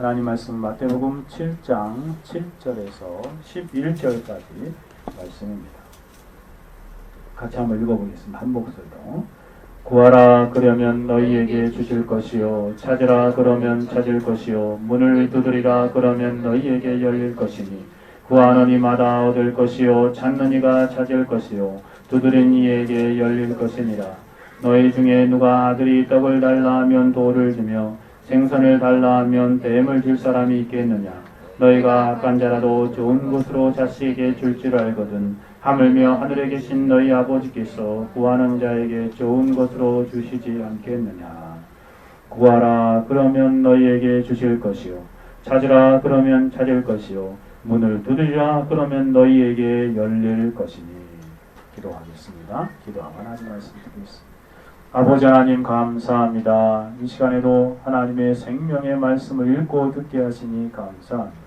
하나님 말씀 마태복음 7장 7절에서 11절까지 말씀입니다. 같이 한번 읽어보겠습니다. 한 목소리로. 구하라 그러면 너희에게 주실 것이요, 찾으라 그러면 찾을 것이요, 문을 두드리라 그러면 너희에게 열릴 것이니, 구하는 이마다 얻을 것이요, 찾는 이가 찾을 것이요, 두드린 이에게 열릴 것이니라. 너희 중에 누가 아들이 떡을 달라 하면 돌을 주며 생선을 달라 하면 뱀을 줄 사람이 있겠느냐. 너희가 악한 자라도 좋은 것으로 자식에게 줄 줄 알거든 하물며 하늘에 계신 너희 아버지께서 구하는 자에게 좋은 것으로 주시지 않겠느냐. 구하라 그러면 너희에게 주실 것이요, 찾으라 그러면 찾을 것이요, 문을 두드리라 그러면 너희에게 열릴 것이니. 기도하겠습니다. 기도하고 하나님 말씀 드리겠습니다. 아버지 하나님 감사합니다. 이 시간에도 하나님의 생명의 말씀을 읽고 듣게 하시니 감사합니다.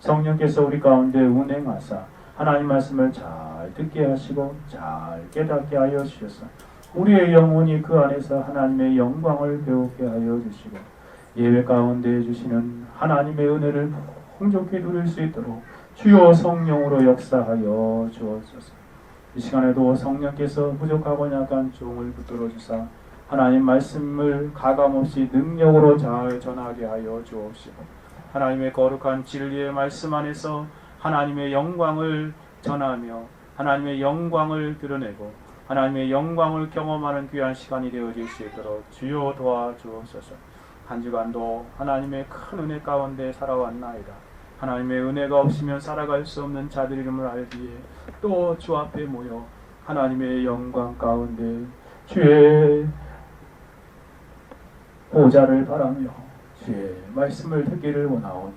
성령께서 우리 가운데 운행하사 하나님 말씀을 잘 듣게 하시고 잘 깨닫게 하여 주셔서 우리의 영혼이 그 안에서 하나님의 영광을 배우게 하여 주시고 예배 가운데 주시는 하나님의 은혜를 풍족히 누릴 수 있도록 주여 성령으로 역사하여 주옵소서. 이 시간에도 성령께서 부족하고 약한 종을 붙들어 주사 하나님 말씀을 가감없이 능력으로 잘 전하게 하여 주옵시고 하나님의 거룩한 진리의 말씀 안에서 하나님의 영광을 전하며 하나님의 영광을 드러내고 하나님의 영광을 경험하는 귀한 시간이 되어질 수 있도록 주여 도와주옵소서. 한 주간도 하나님의 큰 은혜 가운데 살아왔나이다. 하나님의 은혜가 없으면 살아갈 수 없는 자들 이름을 알기에 또 주 앞에 모여 하나님의 영광 가운데 주의 보좌를 바라며 주의 말씀을 듣기를 원하오니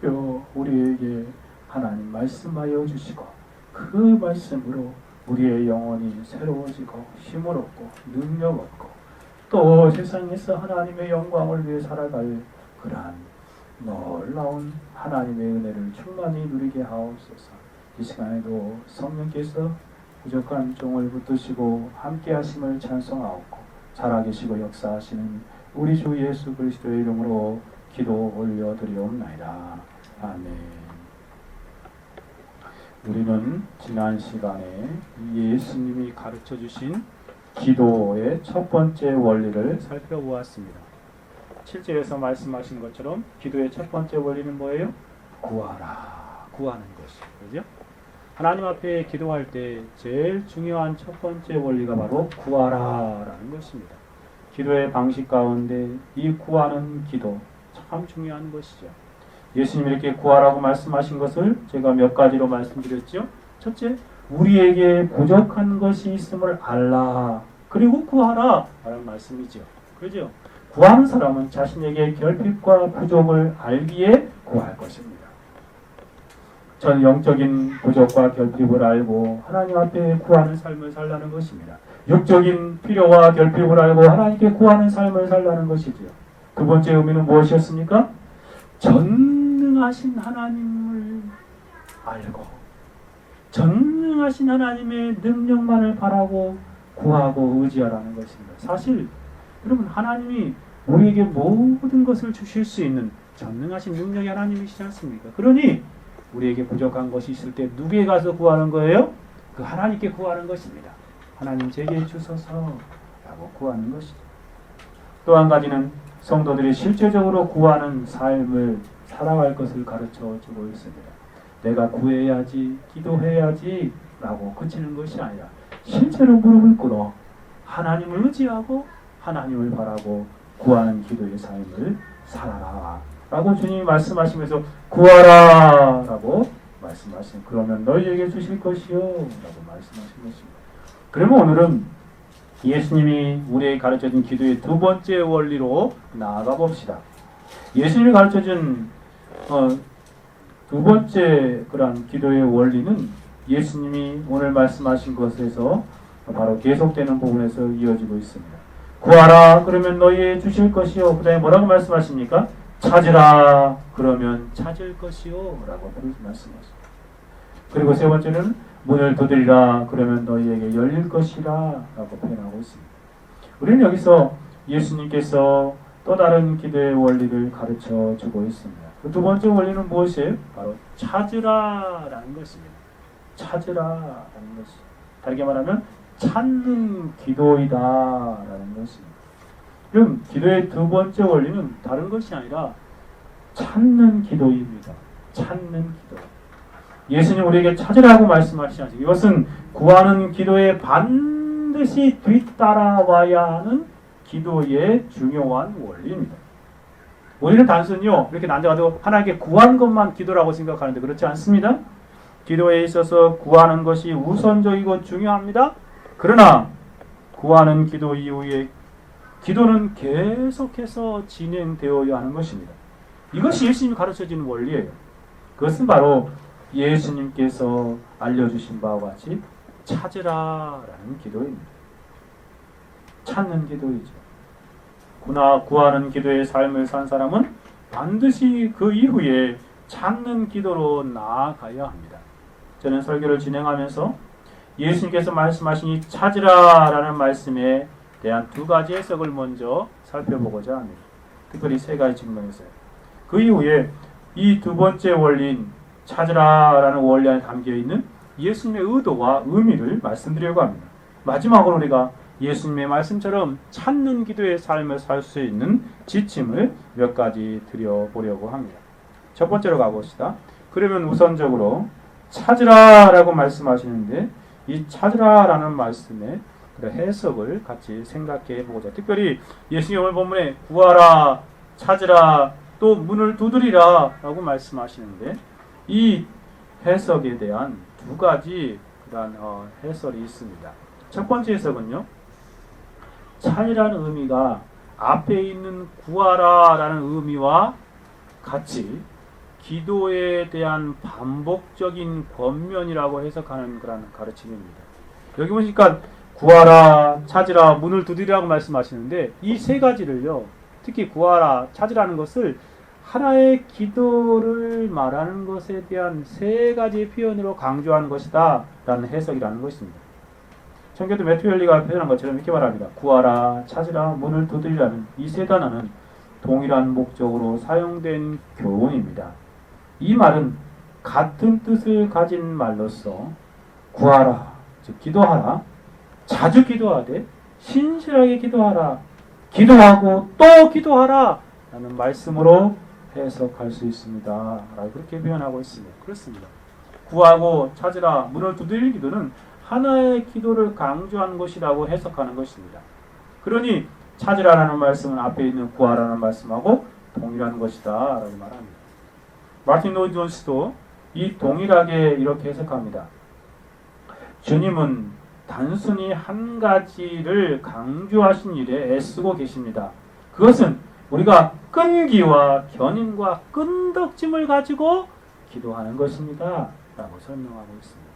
주여 우리에게 하나님 말씀하여 주시고 그 말씀으로 우리의 영혼이 새로워지고 힘을 얻고 능력 얻고 또 세상에서 하나님의 영광을 위해 살아갈 그러한 놀라운 하나님의 은혜를 충만히 누리게 하옵소서. 이 시간에도 성령께서 부족한 종을 붙드시고 함께 하심을 찬송하옵고 살아계시고 역사하시는 우리 주 예수 그리스도의 이름으로 기도 올려드리옵나이다. 아멘. 우리는 지난 시간에 예수님이 가르쳐 주신 기도의 첫 번째 원리를 살펴보았습니다. 7절에서 말씀하신 것처럼 기도의 첫 번째 원리는 뭐예요? 구하라. 구하는 것이. 그죠? 하나님 앞에 기도할 때 제일 중요한 첫 번째 원리가 바로 구하라라는 것입니다. 기도의 방식 가운데 이 구하는 기도 참 중요한 것이죠. 예수님이 이렇게 구하라고 말씀하신 것을 제가 몇 가지로 말씀드렸죠. 첫째, 우리에게 부족한 것이 있음을 알라. 그리고 구하라 라는 말씀이죠. 그죠? 구하는 사람은 자신에게 결핍과 부족을 알기에 구할 것입니다. 전 영적인 부족과 결핍을 알고 하나님 앞에 구하는 삶을 살라는 것입니다. 육적인 필요와 결핍을 알고 하나님께 구하는 삶을 살라는 것이지요. 두 번째 의미는 무엇이었습니까? 전능하신 하나님을 알고 전능하신 하나님의 능력만을 바라고 구하고 의지하라는 것입니다. 사실 여러분 하나님이 우리에게 모든 것을 주실 수 있는 전능하신 능력의 하나님이시지 않습니까? 그러니 우리에게 부족한 것이 있을 때 누구에게 가서 구하는 거예요? 그 하나님께 구하는 것입니다. 하나님 제게 주소서 라고 구하는 것이죠. 또 한 가지는 성도들이 실제적으로 구하는 삶을 살아갈 것을 가르쳐 주고 있습니다. 내가 구해야지, 기도해야지 라고 그치는 것이 아니라 실제로 무릎을 꿇어 하나님을 의지하고 하나님을 바라고 구하는 기도의 삶을 살아라 라고 주님이 말씀하시면서 구하라 라고 말씀하신, 그러면 너희에게 주실 것이요 라고 말씀하신 것입니다. 그러면 오늘은 예수님이 우리에게 가르쳐준 기도의 두 번째 원리로 나아가 봅시다. 예수님이 가르쳐준 두 번째 그런 기도의 원리는 예수님이 오늘 말씀하신 것에서 바로 계속되는 부분에서 이어지고 있습니다. 구하라 그러면 너희에게 주실 것이요. 그 다음에 뭐라고 말씀하십니까? 찾으라 그러면 찾을 것이요 라고 말씀하십니다. 그리고 세 번째는 문을 두드리라 그러면 너희에게 열릴 것이라 라고 표현하고 있습니다. 우리는 여기서 예수님께서 또 다른 기도의 원리를 가르쳐 주고 있습니다. 그 두 번째 원리는 무엇이에요? 바로 찾으라라는 것입니다. 찾으라라는 것이 다르게 말하면 찾는 기도이다라는 것입니다. 그럼 기도의 두 번째 원리는 다른 것이 아니라 찾는 기도입니다. 찾는 기도. 예수님 우리에게 찾으라고 말씀하시지. 이것은 구하는 기도에 반드시 뒤따라와야 하는 기도의 중요한 원리입니다. 우리는 단순히요 이렇게 앉아가지고 하나님께 구한 것만 기도라고 생각하는데 그렇지 않습니다. 기도에 있어서 구하는 것이 우선적이고 중요합니다. 그러나 구하는 기도 이후에 기도는 계속해서 진행되어야 하는 것입니다. 이것이 예수님이 가르쳐주는 원리예요. 그것은 바로 예수님께서 알려주신 바와 같이 찾으라라는 기도입니다. 찾는 기도이죠. 구하는 기도의 삶을 산 사람은 반드시 그 이후에 찾는 기도로 나아가야 합니다. 저는 설교를 진행하면서 예수님께서 말씀하신 이 찾으라라는 말씀에 대한 두 가지 해석을 먼저 살펴보고자 합니다. 특별히 세 가지 측면에서요. 그 이후에 이 두 번째 원리인 찾으라라는 원리 안에 담겨있는 예수님의 의도와 의미를 말씀드리려고 합니다. 마지막으로 우리가 예수님의 말씀처럼 찾는 기도의 삶을 살 수 있는 지침을 몇 가지 드려보려고 합니다. 첫 번째로 가봅시다. 그러면 우선적으로 찾으라라고 말씀하시는데 이 찾으라라는 말씀의 해석을 같이 생각해 보고자. 특별히 예수님 오늘 본문에 구하라, 찾으라, 또 문을 두드리라 라고 말씀하시는데 이 해석에 대한 두 가지 그런 해설이 있습니다. 첫 번째 해석은요. 찾으라는 의미가 앞에 있는 구하라라는 의미와 같이 기도에 대한 반복적인 권면이라고 해석하는 그런 가르침입니다. 여기 보니까 구하라, 찾으라, 문을 두드리라고 말씀하시는데 이 세 가지를요. 특히 구하라, 찾으라는 것을 하나의 기도를 말하는 것에 대한 세 가지 표현으로 강조하는 것이다 라는 해석이라는 것입니다. 청교도 매튜엘리가 표현한 것처럼 이렇게 말합니다. 구하라, 찾으라, 문을 두드리라는 이 세 단어는 동일한 목적으로 사용된 교훈입니다. 이 말은 같은 뜻을 가진 말로서 구하라, 즉 기도하라, 자주 기도하되 신실하게 기도하라, 기도하고 또 기도하라 라는 말씀으로 해석할 수 있습니다. 라고 그렇게 표현하고 있습니다. 그렇습니다. 구하고 찾으라, 문을 두드리는 기도는 하나의 기도를 강조한 것이라고 해석하는 것입니다. 그러니 찾으라라는 말씀은 앞에 있는 구하라는 말씀하고 동일한 것이다 라고 말합니다. 마틴 로이드 존스도 이 동일하게 이렇게 해석합니다. 주님은 단순히 한 가지를 강조하신 일에 애쓰고 계십니다. 그것은 우리가 끈기와 견인과 끈덕짐을 가지고 기도하는 것입니다. 라고 설명하고 있습니다.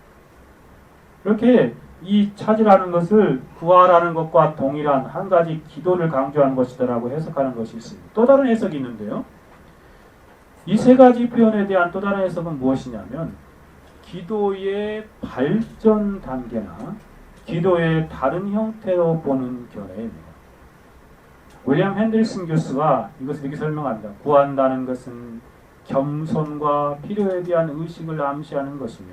이렇게 이 찾으라는 것을 구하라는 것과 동일한 한 가지 기도를 강조하는 것이다 라고 해석하는 것이 있습니다. 또 다른 해석이 있는데요. 이 세 가지 표현에 대한 또 다른 해석은 무엇이냐면 기도의 발전 단계나 기도의 다른 형태로 보는 견해입니다. 윌리엄 핸들슨 교수가 이것을 이렇게 설명합니다. 구한다는 것은 겸손과 필요에 대한 의식을 암시하는 것이며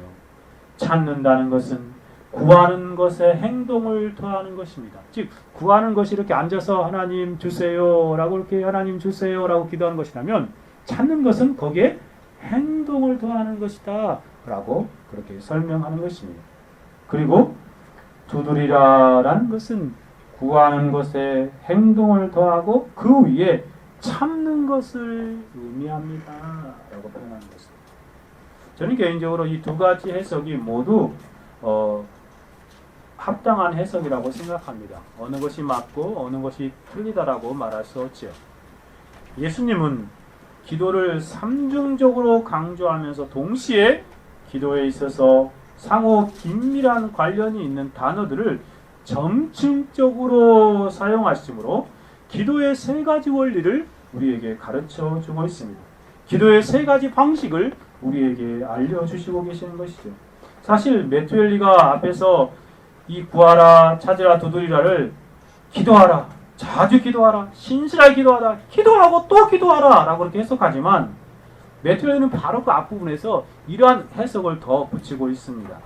찾는다는 것은 구하는 것에 행동을 더하는 것입니다. 즉 구하는 것이 이렇게 앉아서 하나님 주세요 라고 이렇게 하나님 주세요 라고 기도하는 것이라면 찾는 것은 거기에 행동을 더하는 것이다 라고 그렇게 설명하는 것입니다. 그리고 두드리라라는 것은 구하는 것에 행동을 더하고 그 위에 참는 것을 의미합니다 라고 표현하는 것입니다. 저는 개인적으로 이 두 가지 해석이 모두 합당한 해석이라고 생각합니다. 어느 것이 맞고 어느 것이 틀리다라고 말할 수 없지요. 예수님은 기도를 삼중적으로 강조하면서 동시에 기도에 있어서 상호 긴밀한 관련이 있는 단어들을 점층적으로 사용하시므로 기도의 세 가지 원리를 우리에게 가르쳐 주고 있습니다. 기도의 세 가지 방식을 우리에게 알려주시고 계시는 것이죠. 사실 매튜엘리가 앞에서 이 구하라, 찾으라, 두드리라를 기도하라, 자주 기도하라, 신실하게 기도하라, 기도하고 또 기도하라 라고 그렇게 해석하지만 메트로는 바로 그 앞부분에서 이러한 해석을 더 붙이고 있습니다.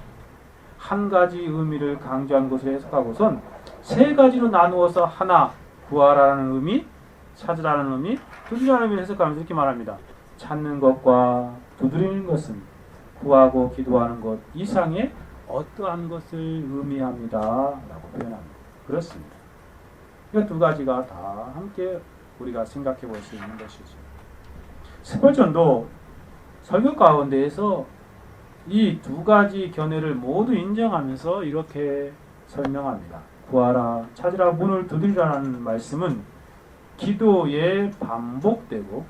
한 가지 의미를 강조한 것을 해석하고선 세 가지로 나누어서 하나, 구하라는 의미, 찾으라는 의미, 두드리라는 의미를 해석하면서 이렇게 말합니다. 찾는 것과 두드리는 것은 구하고 기도하는 것 이상의 어떠한 것을 의미합니다 라고 표현합니다. 그렇습니다. 이 두 가지가 다 함께 우리가 생각해 볼 수 있는 것이죠. 스펄전도 설교 가운데에서 이 두 가지 견해를 모두 인정하면서 이렇게 설명합니다. 구하라, 찾으라, 문을 두드리라는 말씀은 기도에 반복되고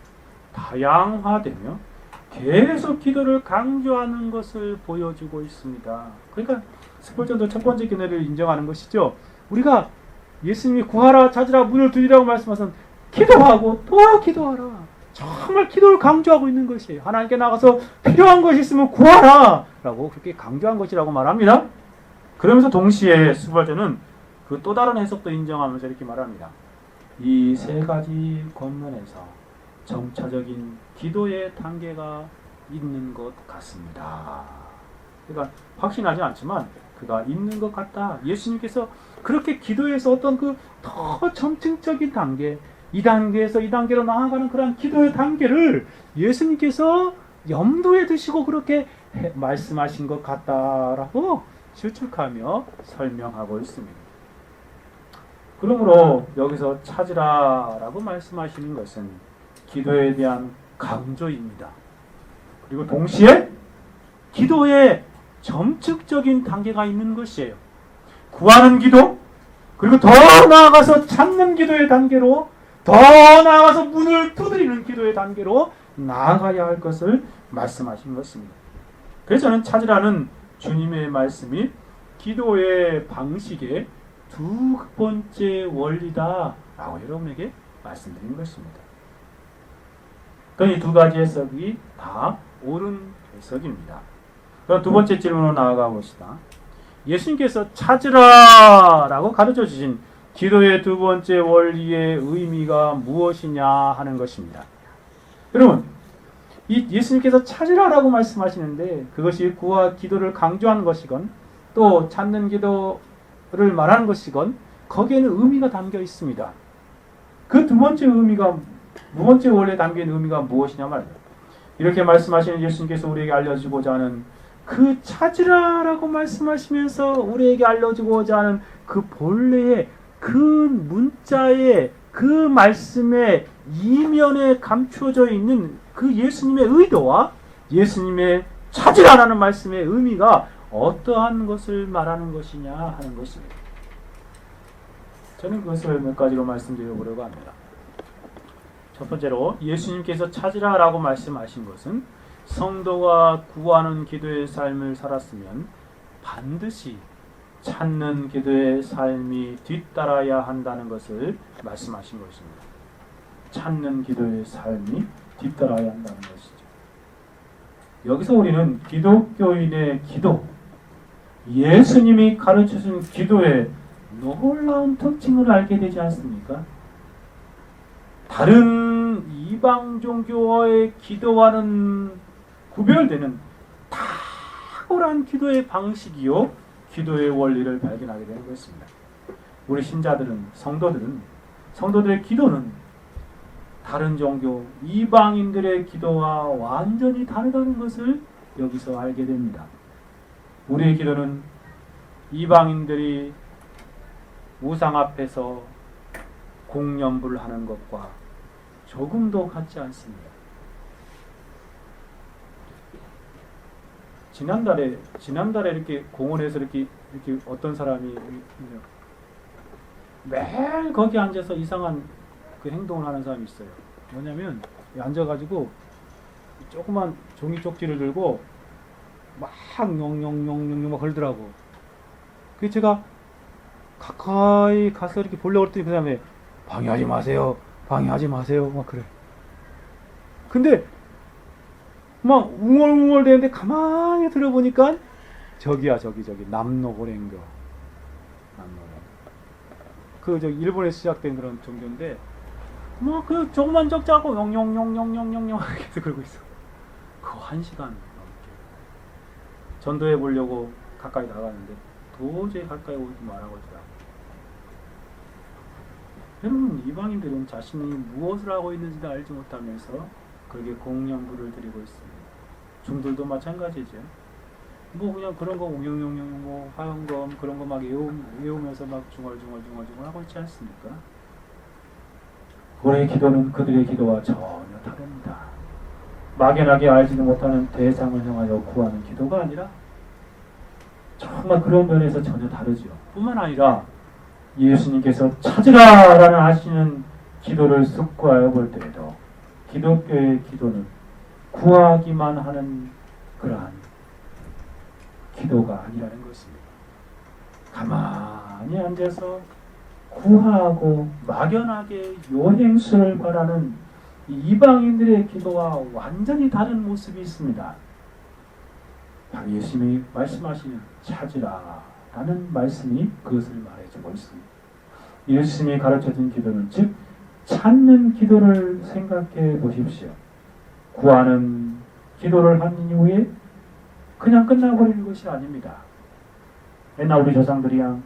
다양화되며 계속 기도를 강조하는 것을 보여주고 있습니다. 그러니까 스펄전도 첫 번째 견해를 인정하는 것이죠. 우리가 예수님이 구하라, 찾으라, 문을 두드리라고 말씀하신 기도하고 또 기도하라. 정말 기도를 강조하고 있는 것이에요. 하나님께 나가서 필요한 것이 있으면 구하라 라고 그렇게 강조한 것이라고 말합니다. 그러면서 동시에 스펄전은 그 또 다른 해석도 인정하면서 이렇게 말합니다. 이 세 가지 권면에서 점차적인 기도의 단계가 있는 것 같습니다. 그러니까 확신하지 않지만 그가 있는 것 같다. 예수님께서 그렇게 기도에서 어떤 그 더 점층적인 단계, 이 단계에서 이 단계로 나아가는 그런 기도의 단계를 예수님께서 염두에 두시고 그렇게 말씀하신 것 같다라고 추측하며 설명하고 있습니다. 그러므로 여기서 찾으라라고 말씀하시는 것은 기도에 대한 강조입니다. 그리고 동시에 기도에 점측적인 단계가 있는 것이에요. 구하는 기도, 그리고 더 나아가서 찾는 기도의 단계로, 더 나아가서 문을 두드리는 기도의 단계로 나아가야 할 것을 말씀하신 것입니다. 그래서 저는 찾으라는 주님의 말씀이 기도의 방식의 두 번째 원리다라고 여러분에게 말씀드린 것입니다. 이 두 가지 해석이 다 옳은 해석입니다. 그럼 두 번째 질문으로 나아가 봅시다. 예수님께서 찾으라라고 가르쳐 주신 기도의 두 번째 원리의 의미가 무엇이냐 하는 것입니다. 여러분, 이 예수님께서 찾으라라고 말씀하시는데 그것이 구와 기도를 강조하는 것이건 또 찾는 기도를 말하는 것이건 거기에는 의미가 담겨 있습니다. 그 두 번째 의미가 두 번째 원리에 담긴 의미가 무엇이냐 말이에요. 이렇게 말씀하시는 예수님께서 우리에게 알려주고자 하는 그 찾으라라고 말씀하시면서 우리에게 알려주고자 하는 그 본래의 그 문자의 그 말씀의 이면에 감추어져 있는 그 예수님의 의도와 예수님의 찾으라라는 말씀의 의미가 어떠한 것을 말하는 것이냐 하는 것입니다. 저는 그것을 몇 가지로 말씀드려보려고 합니다. 첫 번째로 예수님께서 찾으라라고 말씀하신 것은 성도가 구하는 기도의 삶을 살았으면 반드시 찾는 기도의 삶이 뒤따라야 한다는 것을 말씀하신 것입니다. 찾는 기도의 삶이 뒤따라야 한다는 것이죠. 여기서 우리는 기독교인의 기도, 예수님이 가르쳐준 기도의 놀라운 특징을 알게 되지 않습니까? 다른 이방 종교와의 기도와는 구별되는 탁월한 기도의 방식이요, 기도의 원리를 발견하게 되는 것입니다. 우리 신자들은, 성도들의 기도는 다른 종교, 이방인들의 기도와 완전히 다르다는 것을 여기서 알게 됩니다. 우리의 기도는 이방인들이 우상 앞에서 공연불 하는 것과 조금도 같지 않습니다. 지난달에 이렇게 공원에서 이렇게 어떤 사람이 매일 거기 앉아서 이상한 그 행동을 하는 사람이 있어요. 뭐냐면 앉아가지고 조그만 종이 쪽지를 들고 막 영영영영영 막 걸더라고. 그래서 제가 가까이 가서 이렇게 보려고 했더니 그 다음에 방해하지 마세요 막 그래. 근데 막 웅얼웅얼 되는데 가만히 들어보니까 저기 남노고랭교. 일본에서 시작된 그런 종교인데 뭐 그 조그만 적자고 영영영영영영영 이렇게 그러고 있어. 그거 1시간 넘게 전도해 보려고 가까이 나가는데 도저히 가까이 오지 말아보더라고. 여러분, 이방인들은 자신이 무엇을 하고 있는지도 알지 못하면서 그렇게 공양부를 드리고 있습니다. 중들도 마찬가지죠. 뭐 그냥 그런 거 옹영영영 뭐 화영검 그런 거 막 외우면서 막 중얼중얼 하고 있지 않습니까? 우리의 기도는 그들의 기도와 전혀 다릅니다. 막연하게 알지도 못하는 대상을 향하여 구하는 기도가 아니라 정말 그런 면에서 전혀 다르죠. 뿐만 아니라 예수님께서 찾으라라는 하시는 기도를 숙고하여 볼 때에도 기독교의 기도는 구하기만 하는 그러한 기도가 아니라는 것입니다. 가만히 앉아서 구하고 막연하게 요행수를 바라는 이방인들의 기도와 완전히 다른 모습이 있습니다. 바로 예수님이 말씀하시는 찾으라 라는 말씀이 그것을 말해주고 있습니다. 예수님이 가르쳐준 기도는 즉 찾는 기도를 생각해 보십시오. 구하는 기도를 한 이후에 그냥 끝나버리는 것이 아닙니다. 옛날 우리 조상들이야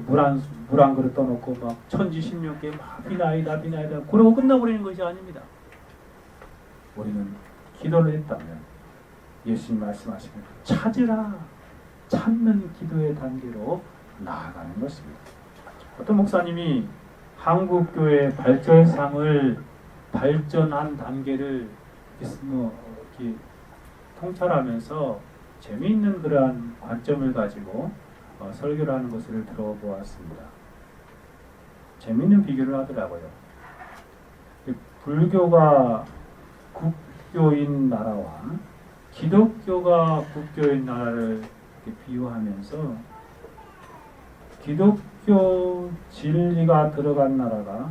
물 한 그릇 떠놓고 막 천지신명께 막 비나이다 그러고 끝나버리는 것이 아닙니다. 우리는 기도를 했다면 예수님 말씀하시는 찾으라 찾는 기도의 단계로 나아가는 것입니다. 어떤 목사님이 한국교회 발전상을 발전한 단계를 이렇게 통찰하면서 재미있는 그러한 관점을 가지고 설교를 하는 것을 들어보았습니다. 재미있는 비교를 하더라고요. 불교가 국교인 나라와 기독교가 국교인 나라를 비유하면서 기독교 진리가 들어간 나라가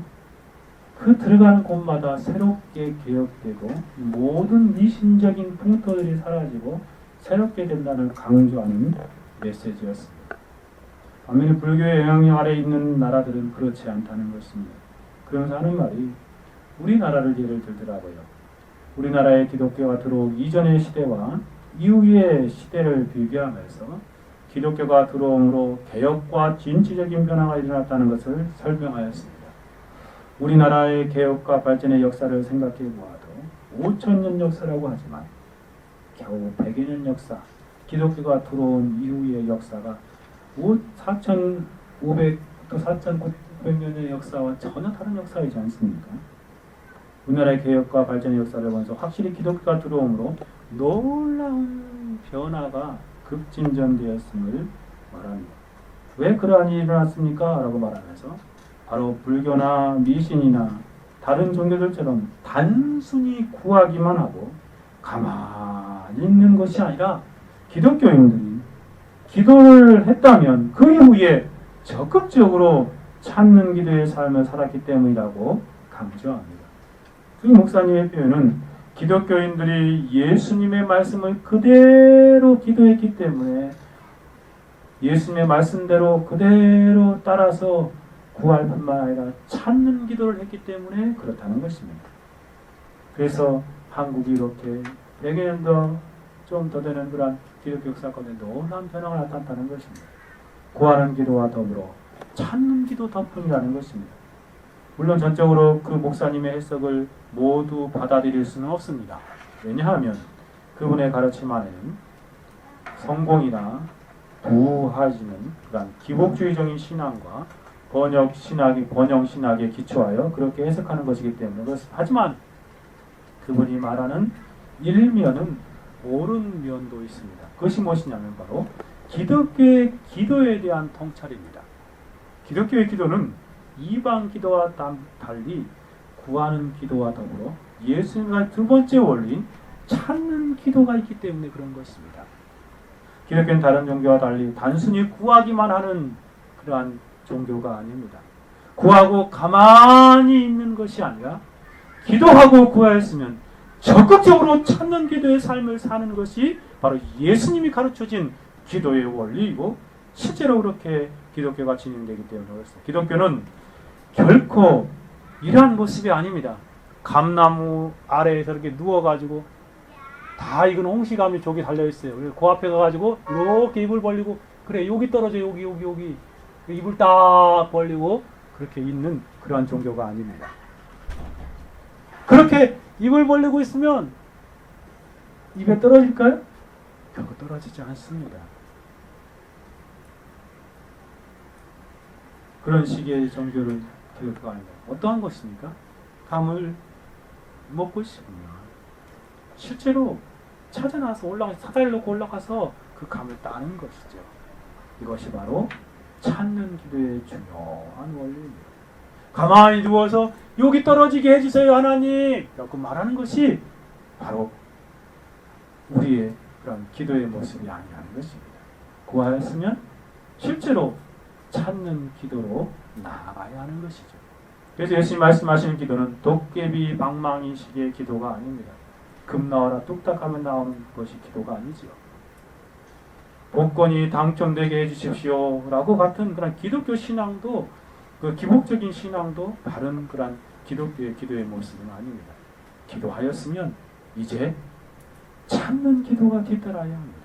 그 들어가는 곳마다 새롭게 개혁되고 모든 미신적인 풍토들이 사라지고 새롭게 된다는 강조하는 메시지였습니다. 반면에 불교의 영향력 아래 있는 나라들은 그렇지 않다는 것입니다. 그러면서 하는 말이 우리나라를 예를 들더라고요. 우리나라에 기독교가 들어오기 이전의 시대와 이후의 시대를 비교하면서 기독교가 들어옴으로 개혁과 진취적인 변화가 일어났다는 것을 설명하였습니다. 우리나라의 개혁과 발전의 역사를 생각해 보아도 5,000년 역사라고 하지만 겨우 100여 년 역사, 기독교가 들어온 이후의 역사가 4,500부터 4,900년의 역사와 전혀 다른 역사이지 않습니까? 우리나라의 개혁과 발전의 역사를 보면서 확실히 기독교가 들어옴으로 놀라운 변화가 급진전되었음을 말합니다. 왜 그러한 일이 일어났습니까? 라고 말하면서 바로 불교나 미신이나 다른 종교들처럼 단순히 구하기만 하고 가만히 있는 것이 아니라 기독교인들이 기도를 했다면 그 이후에 적극적으로 찾는 기도의 삶을 살았기 때문이라고 강조합니다. 그 목사님의 표현은 기독교인들이 예수님의 말씀을 그대로 기도했기 때문에 예수님의 말씀대로 그대로 따라서 구할 뿐만 아니라 찾는 기도를 했기 때문에 그렇다는 것입니다. 그래서 한국이 이렇게 100여 년 좀 더 되는 그런 기독교 역사 가운데 놀라운 변화가 나타났다는 것입니다. 구하는 기도와 더불어 찾는 기도 덕분이라는 것입니다. 물론 전적으로 그 목사님의 해석을 모두 받아들일 수는 없습니다. 왜냐하면 그분의 가르침 안에는 성공이나 부하지는 그런 기복주의적인 신앙과 번영 신학에 기초하여 그렇게 해석하는 것이기 때문에 그렇습니다. 하지만 그분이 말하는 일면은 옳은 면도 있습니다. 그것이 무엇이냐면 바로 기독교의 기도에 대한 통찰입니다. 기독교의 기도는 이방 기도와 달리 구하는 기도와 더불어 예수님과 두 번째 원리인 찾는 기도가 있기 때문에 그런 것입니다. 기독교는 다른 종교와 달리 단순히 구하기만 하는 그러한 종교가 아닙니다. 구하고 가만히 있는 것이 아니라 기도하고 구하였으면 적극적으로 찾는 기도의 삶을 사는 것이 바로 예수님이 가르쳐진 기도의 원리이고 실제로 그렇게 기독교가 진행되기 때문에 그렇습니다. 기독교는 결코 이러한 모습이 아닙니다. 감나무 아래에서 이렇게 누워가지고 다 익은 홍시감이 저기 달려있어요. 그래서 그 앞에 가가지고 이렇게 입을 벌리고 그래 여기 떨어져 여기 입을 딱 벌리고 그렇게 있는 그러한 종교가 아닙니다. 그렇게 입을 벌리고 있으면 입에 떨어질까요? 결코 떨어지지 않습니다. 그런 식의 종교를 기독교가 아니다. 어떠한 것입니까? 감을 먹고 싶으면 실제로 찾아나서 사다리를 놓고 올라가서 그 감을 따는 것이죠. 이것이 바로 찾는 기도의 중요한 원리입니다. 가만히 누워서 여기 떨어지게 해주세요 하나님 라고 말하는 것이 바로 우리의 그런 기도의 모습이 아니라는 것입니다. 구하였으면 실제로 찾는 기도로 나아가야 하는 것이죠. 그래서 예수님 말씀하시는 기도는 도깨비 방망이식의 기도가 아닙니다. 금 나와라 뚝딱 하면 나오는 것이 기도가 아니죠. 복권이 당첨되게 해주십시오 라고 같은 그런 기독교 신앙도 그 기복적인 신앙도 바른 그런 기독교의 기도의 모습은 아닙니다. 기도하였으면 이제 찾는 기도가 뒤따라야 합니다.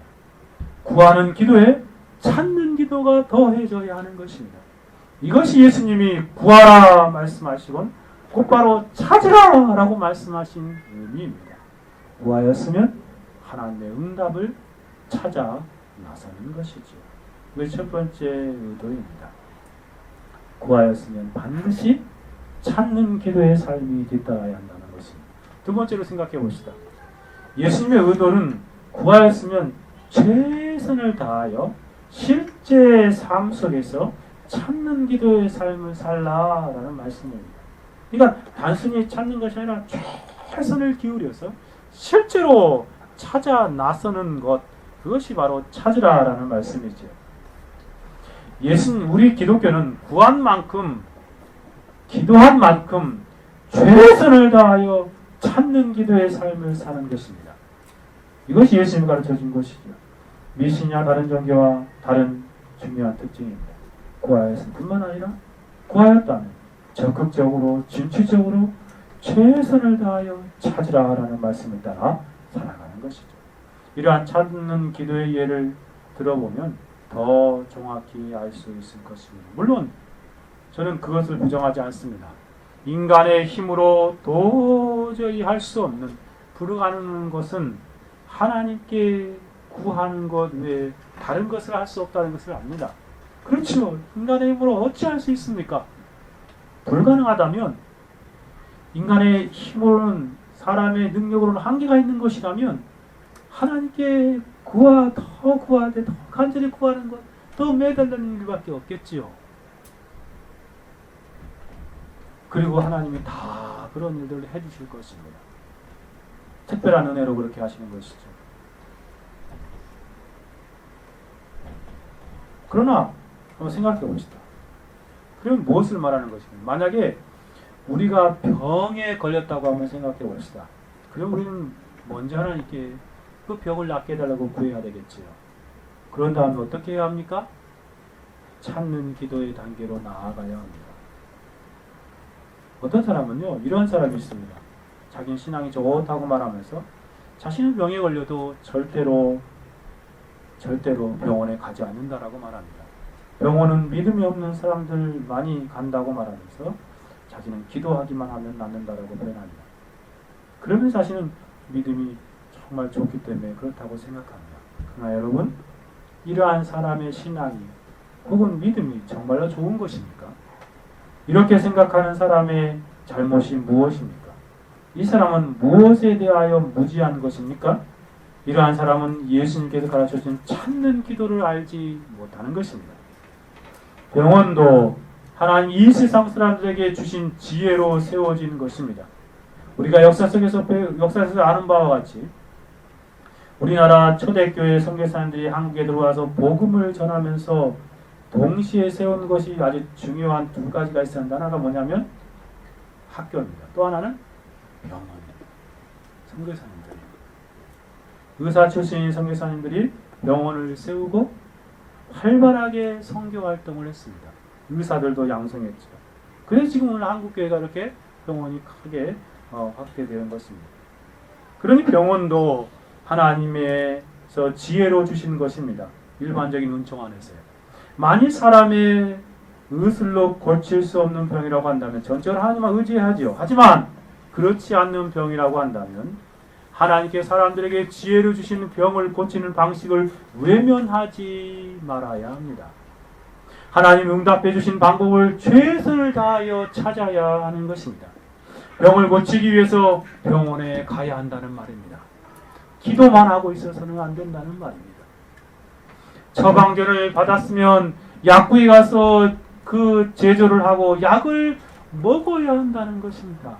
구하는 기도에 찾는 기도가 더해져야 하는 것입니다. 이것이 예수님이 구하라 말씀하시곤 곧바로 찾으라 라고 말씀하신 의미입니다. 구하였으면 하나님의 응답을 찾아 나서는 것이죠. 그게 첫 번째 의도입니다. 구하였으면 반드시 찾는 기도의 삶이 뒤따라야 한다는 것입니다. 두 번째로 생각해 봅시다. 예수님의 의도는 구하였으면 최선을 다하여 실제 삶 속에서 찾는 기도의 삶을 살라라는 말씀입니다. 그러니까 단순히 찾는 것이 아니라 최선을 기울여서 실제로 찾아 나서는 것, 그것이 바로 찾으라라는 말씀이죠. 우리 기독교는 구한 만큼, 기도한 만큼 최선을 다하여 찾는 기도의 삶을 사는 것입니다. 이것이 예수님이 가르쳐 준 것이죠. 미신이나 다른 종교와 다른 중요한 특징입니다. 구하였을 뿐만 아니라 구하였다면 적극적으로 진취적으로 최선을 다하여 찾으라라는 말씀을 따라 살아가는 것이죠. 이러한 찾는 기도의 예를 들어보면 더 정확히 알 수 있을 것입니다. 물론 저는 그것을 부정하지 않습니다. 인간의 힘으로 도저히 할 수 없는 불가능한 것은 하나님께 구하는 것 외에 다른 것을 할 수 없다는 것을 압니다. 그렇죠. 인간의 힘으로 어찌할 수 있습니까? 불가능하다면 인간의 힘으로는 사람의 능력으로는 한계가 있는 것이라면 하나님께 더 구할 때 더 간절히 구하는 것, 더 매달리는 일밖에 없겠지요. 그리고 하나님이 다 그런 일들을 해주실 것입니다. 특별한 은혜로 그렇게 하시는 것이죠. 그러나 한번 생각해 봅시다. 그럼 무엇을 말하는 것입니까? 만약에 우리가 병에 걸렸다고 한번 생각해 봅시다. 그럼 우리는 먼저 하나님께 그 병을 낫게 해달라고 구해야 되겠지요. 그런 다음에 어떻게 해야 합니까? 찾는 기도의 단계로 나아가야 합니다. 어떤 사람은요, 이런 사람이 있습니다. 자기는 신앙이 좋다고 말하면서 자신은 병에 걸려도 절대로 병원에 가지 않는다라고 말합니다. 병원은 믿음이 없는 사람들 많이 간다고 말하면서 자기는 기도하기만 하면 낫는다라고 표현합니다. 그러면 자신은 믿음이 정말 좋기 때문에 그렇다고 생각합니다. 그러나 여러분, 이러한 사람의 신앙이 혹은 믿음이 정말로 좋은 것입니까? 이렇게 생각하는 사람의 잘못이 무엇입니까? 이 사람은 무엇에 대하여 무지한 것입니까? 이러한 사람은 예수님께서 가르쳐주신 찾는 기도를 알지 못하는 것입니다. 병원도 하나님 이 세상 사람들에게 주신 지혜로 세워진 것입니다. 우리가 역사 속에서 아는 바와 같이 우리나라 초대교회 선교사님들이 한국에 들어와서 복음을 전하면서 동시에 세운 것이 아주 중요한 두 가지가 있었는데, 하나가 뭐냐면 학교입니다. 또 하나는 병원입니다. 선교사님들입니다. 의사 출신인 선교사님들이 병원을 세우고 활발하게 선교 활동을 했습니다. 의사들도 양성했죠. 그래서 지금 오늘 한국교회가 이렇게 병원이 크게 확대되는 것입니다. 그러니 병원도 하나님에서 지혜로 주시는 것입니다. 일반적인 은총 안에서요. 만일 사람의 의술로 고칠 수 없는 병이라고 한다면 전적으로 하나님만 의지해야지요. 하지만 그렇지 않는 병이라고 한다면 하나님께 사람들에게 지혜를 주시는 병을 고치는 방식을 외면하지 말아야 합니다. 하나님 응답해 주신 방법을 최선을 다하여 찾아야 하는 것입니다. 병을 고치기 위해서 병원에 가야 한다는 말입니다. 기도만 하고 있어서는 안 된다는 말입니다. 처방전을 받았으면 약국에 가서 그 제조를 하고 약을 먹어야 한다는 것입니다.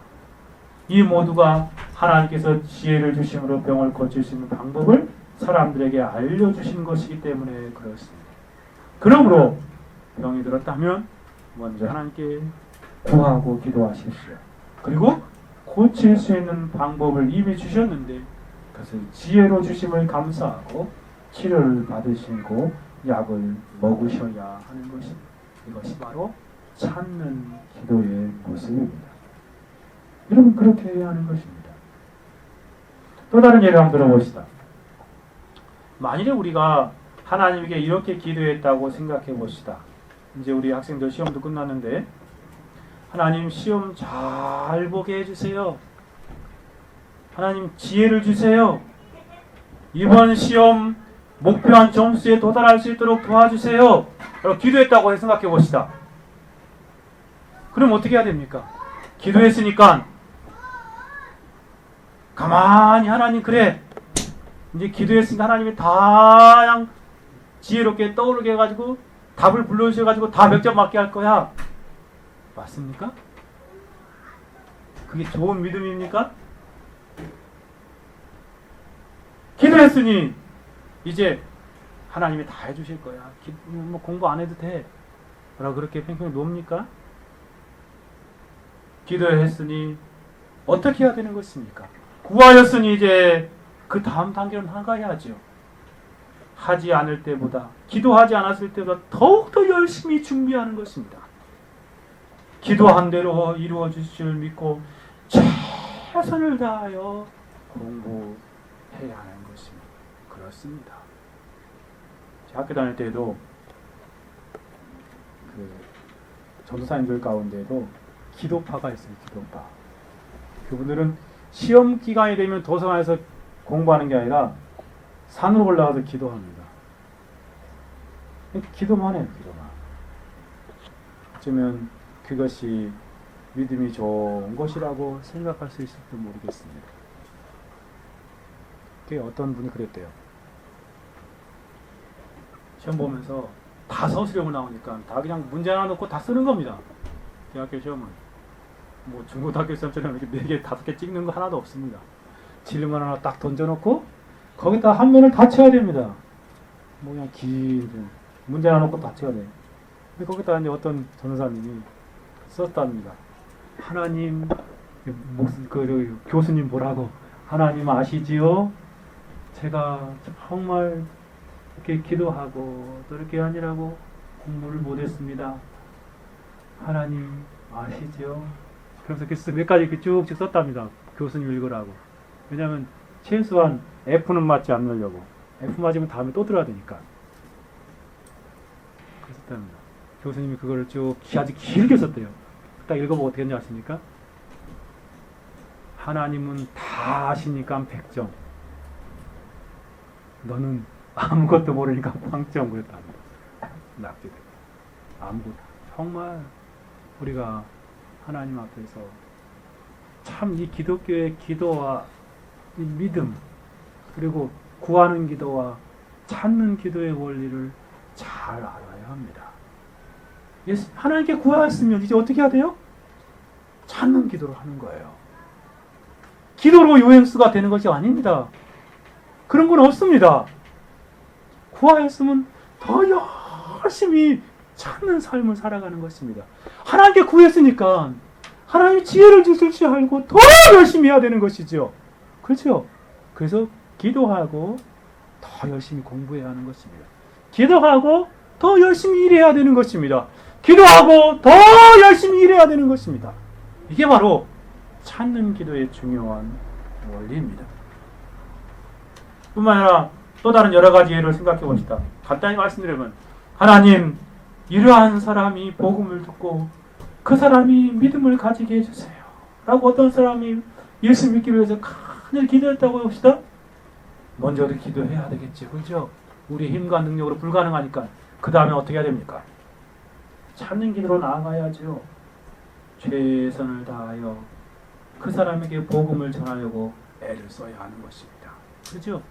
이 모두가 하나님께서 지혜를 주심으로 병을 고칠 수 있는 방법을 사람들에게 알려주신 것이기 때문에 그렇습니다. 그러므로 병이 들었다면 먼저 하나님께 구하고 기도하십시오. 그리고 고칠 수 있는 방법을 이미 주셨는데 그것을 지혜로 주심을 감사하고 치료를 받으시고 약을 먹으셔야 하는 것입니다. 이것이 바로 찾는 기도의 모습입니다. 여러분 그렇게 해야 하는 것입니다. 또 다른 예를 한번 들어봅시다. 만일에 우리가 하나님께 이렇게 기도했다고 생각해 봅시다. 이제 우리 학생들 시험도 끝났는데 하나님 시험 잘 보게 해주세요. 하나님 지혜를 주세요. 이번 시험 목표한 점수에 도달할 수 있도록 도와주세요. 기도했다고 생각해 봅시다. 그럼 어떻게 해야 됩니까? 기도했으니까 가만히 하나님 그래 이제 기도했으니까 하나님이 다 그냥 지혜롭게 떠오르게 해가지고 답을 불러주셔가지고 다 100점 맞게 할 거야. 맞습니까? 그게 좋은 믿음입니까? 기도했으니 이제 하나님이 다 해주실 거야. 뭐 공부 안 해도 돼. 뭐라 그렇게 팽팽히 놉니까? 기도했으니 어떻게 해야 되는 것입니까? 구하였으니 이제 그 다음 단계는 나가야죠. 하지 않을 때보다 기도하지 않았을 때보다 더욱더 열심히 준비하는 것입니다. 기도한 대로 이루어 주실 줄 믿고 최선을 다하여 공부해야 하는 것입니다. 그렇습니다. 학교 다닐 때도 그 전도사님들 가운데도 기도파가 있어요. 기도파. 그분들은 시험 기간이 되면 도서관에서 공부하는 게 아니라 산으로 올라가서 기도합니다. 기도만 해요. 기도만. 어쩌면 그것이 믿음이 좋은 것이라고 생각할 수 있을지 모르겠습니다. 어떤 분이 그랬대요. 시험 보면서 다 서술형을 나오니까 다 그냥 문제 하나 넣고 다 쓰는 겁니다. 대학교 시험은 뭐 중고등학교 시험처럼 이렇게 4개, 5개 찍는 거 하나도 없습니다. 질문 하나 딱 던져놓고 거기다 한 면을 다 쳐야 됩니다. 뭐 그냥 긴 문제 하나 놓고 다 쳐야 돼. 근데 거기다 이제 어떤 전사님이 썼답니다. 하나님 그 교수님 뭐라고 하나님 아시지요? 제가 정말 이렇게 기도하고 또 이렇게 하느라고 공부를 못했습니다. 하나님 아시죠? 그래서 몇 가지 이렇게 쭉쭉 썼답니다. 교수님 읽으라고. 왜냐하면 최소한 F는 맞지 않으려고. F 맞으면 다음에 또 들어야 되니까. 그랬답니다. 교수님이 그거를 쭉 아주 길게 썼대요. 딱 읽어보고 어떻게 했는지 아십니까? 하나님은 다 아시니까 100점. 너는 아무것도 모르니까 0점 그랬답니다. 낙제돼. 아무것도. 정말 우리가 하나님 앞에서 참 이 기독교의 기도와 이 믿음 그리고 구하는 기도와 찾는 기도의 원리를 잘 알아야 합니다. 하나님께 구하였으면 이제 어떻게 해야 돼요? 찾는 기도를 하는 거예요. 기도로 요행수가 되는 것이 아닙니다. 그런 건 없습니다. 구하였으면 더 열심히 찾는 삶을 살아가는 것입니다. 하나님께 구했으니까 하나님이 지혜를 주실 줄 알고 더 열심히 해야 되는 것이죠. 그렇죠? 그래서 기도하고 더 열심히 공부해야 하는 것입니다. 기도하고 더 열심히 일해야 되는 것입니다. 기도하고 더 열심히 일해야 되는 것입니다. 이게 바로 찾는 기도의 중요한 원리입니다. 뿐만 아니라 또 다른 여러 가지 예를 생각해 봅시다. 간단히 말씀드리면 하나님, 이러한 사람이 복음을 듣고 그 사람이 믿음을 가지게 해주세요 라고 어떤 사람이 예수 믿기 위해서 간절히 기도했다고 합시다. 먼저 기도해야 되겠지, 그렇죠? 우리 힘과 능력으로 불가능하니까 그 다음에 어떻게 해야 됩니까? 찾는 길로 나아가야죠. 최선을 다하여 그 사람에게 복음을 전하려고 애를 써야 하는 것입니다. 그렇죠?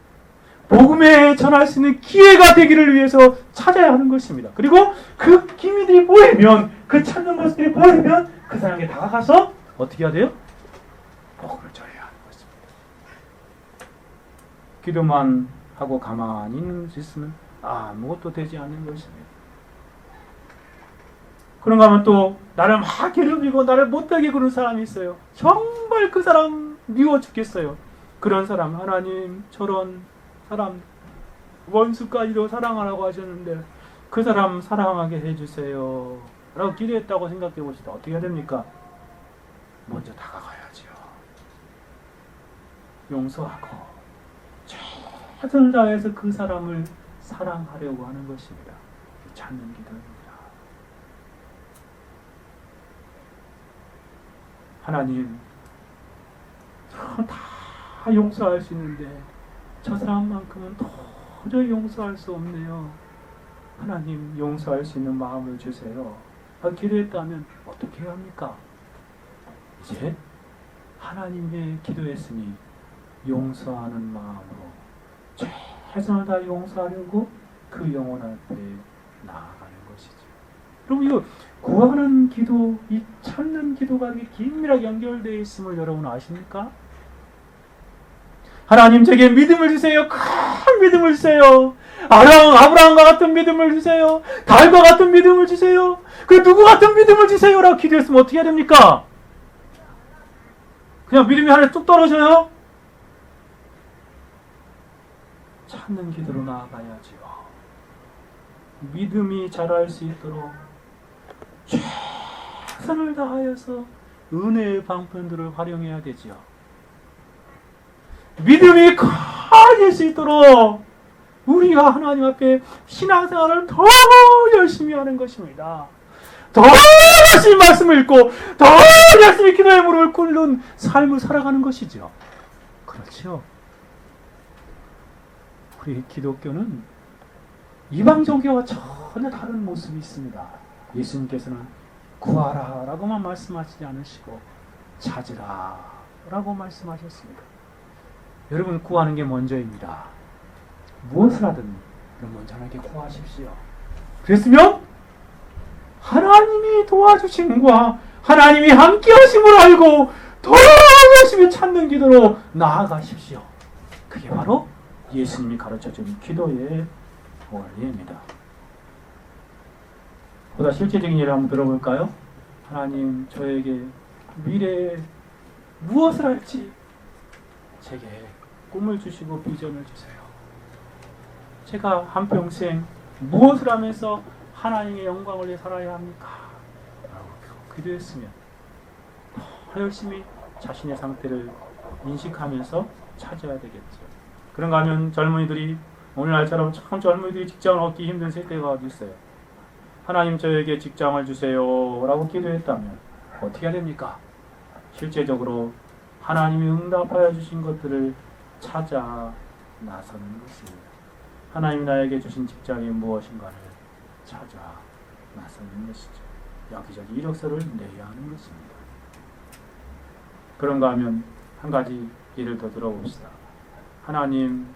복음에 전할 수 있는 기회가 되기를 위해서 찾아야 하는 것입니다. 그리고 그 기미들이 보이면, 그 찾는 모습들이 보이면 그 사람에게 다가가서 어떻게 해야 돼요? 복음을 전해야 하는 것입니다. 기도만 하고 가만히 있으면 아무것도 되지 않는 것입니다. 그런가 하면 또 나를 막 괴롭히고 나를 못되게 그런 사람이 있어요. 정말 그 사람 미워 죽겠어요. 그런 사람, 하나님 저런 사람 원수까지도 사랑하라고 하셨는데 그 사람 사랑하게 해주세요 라고 기도했다고 생각해 봅시다. 어떻게 해야 됩니까? 먼저 다가가야죠. 용서하고 최선을 다해서 그 사람을 사랑하려고 하는 것입니다. 찾는 기도입니다. 하나님, 다 용서할 수 있는데 저 사람만큼은 도저히 용서할 수 없네요. 하나님, 용서할 수 있는 마음을 주세요. 기도했다면 어떻게 해야 합니까? 이제 하나님의 기도했으니 용서하는 마음으로 최선을 다해 용서하려고 그 영혼 앞에 나아가는 것이죠. 여러분, 이거 구하는 기도, 이 찾는 기도가 긴밀하게 연결되어 있음을 여러분 아십니까? 하나님, 제게 믿음을 주세요. 큰 믿음을 주세요. 아브라함과 같은 믿음을 주세요. 달과 같은 믿음을 주세요. 그 누구 같은 믿음을 주세요 라고 기도했으면 어떻게 해야 됩니까? 그냥 믿음이 하늘에 뚝 떨어져요? 찾는 기도로 나아가야지요. 믿음이 자랄 수 있도록 최선을 다하여서 은혜의 방편들을 활용해야 되지요. 믿음이 커질 수 있도록 우리가 하나님 앞에 신앙생활을 더 열심히 하는 것입니다. 더 열심히 말씀을 읽고 더 열심히 기도의 무릎을 꿇는 삶을 살아가는 것이죠. 그렇죠. 우리 기독교는 이방 종교와 전혀 다른 모습이 있습니다. 예수님께서는 구하라 라고만 말씀하시지 않으시고 찾으라 라고 말씀하셨습니다. 여러분, 구하는 게 먼저입니다. 무엇을 하든 먼저 하나님께 구하십시오. 그랬으면 하나님이 도와주심과 하나님이 함께 하심을 알고 더 열심히 찾는 기도로 나아가십시오. 그게 바로 예수님이 가르쳐준 기도의 원리입니다. 보다 실제적인 예를 한번 들어볼까요? 하나님, 저에게 미래에 무엇을 할지 제게 꿈을 주시고 비전을 주세요. 제가 한평생 무엇을 하면서 하나님의 영광을 위해 살아야 합니까? 라고 기도했으면 더 열심히 자신의 상태를 인식하면서 찾아야 되겠죠. 그런가 하면 젊은이들이 오늘날처럼 참 젊은이들이 직장을 얻기 힘든 세대가 어디 있어요. 하나님, 저에게 직장을 주세요 라고 기도했다면 어떻게 해야 됩니까? 실제적으로 하나님이 응답하여 주신 것들을 찾아 나서는 것입니다. 하나님 나에게 주신 직장이 무엇인가를 찾아 나서는 것이죠. 여기저기 이력서를 내야 하는 것입니다. 그런가 하면 한 가지 예를 더 들어봅시다. 하나님,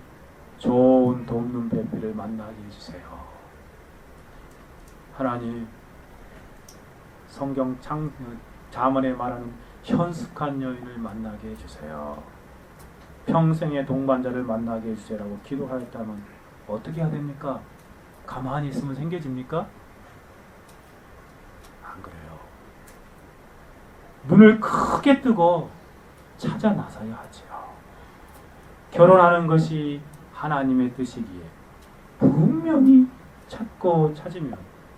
좋은 돕는 배필을 만나게 해주세요. 하나님, 성경 잠언에 말하는 현숙한 여인을 만나게 해주세요. 평생의 동반자를 만나게 해주세요라고 기도하였다면 어떻게 해야 됩니까? 가만히 있으면 생겨집니까? 안 그래요. 눈을 크게 뜨고 찾아 나서야 하지요. 결혼하는 것이 하나님의 뜻이기에 분명히 찾고 찾으면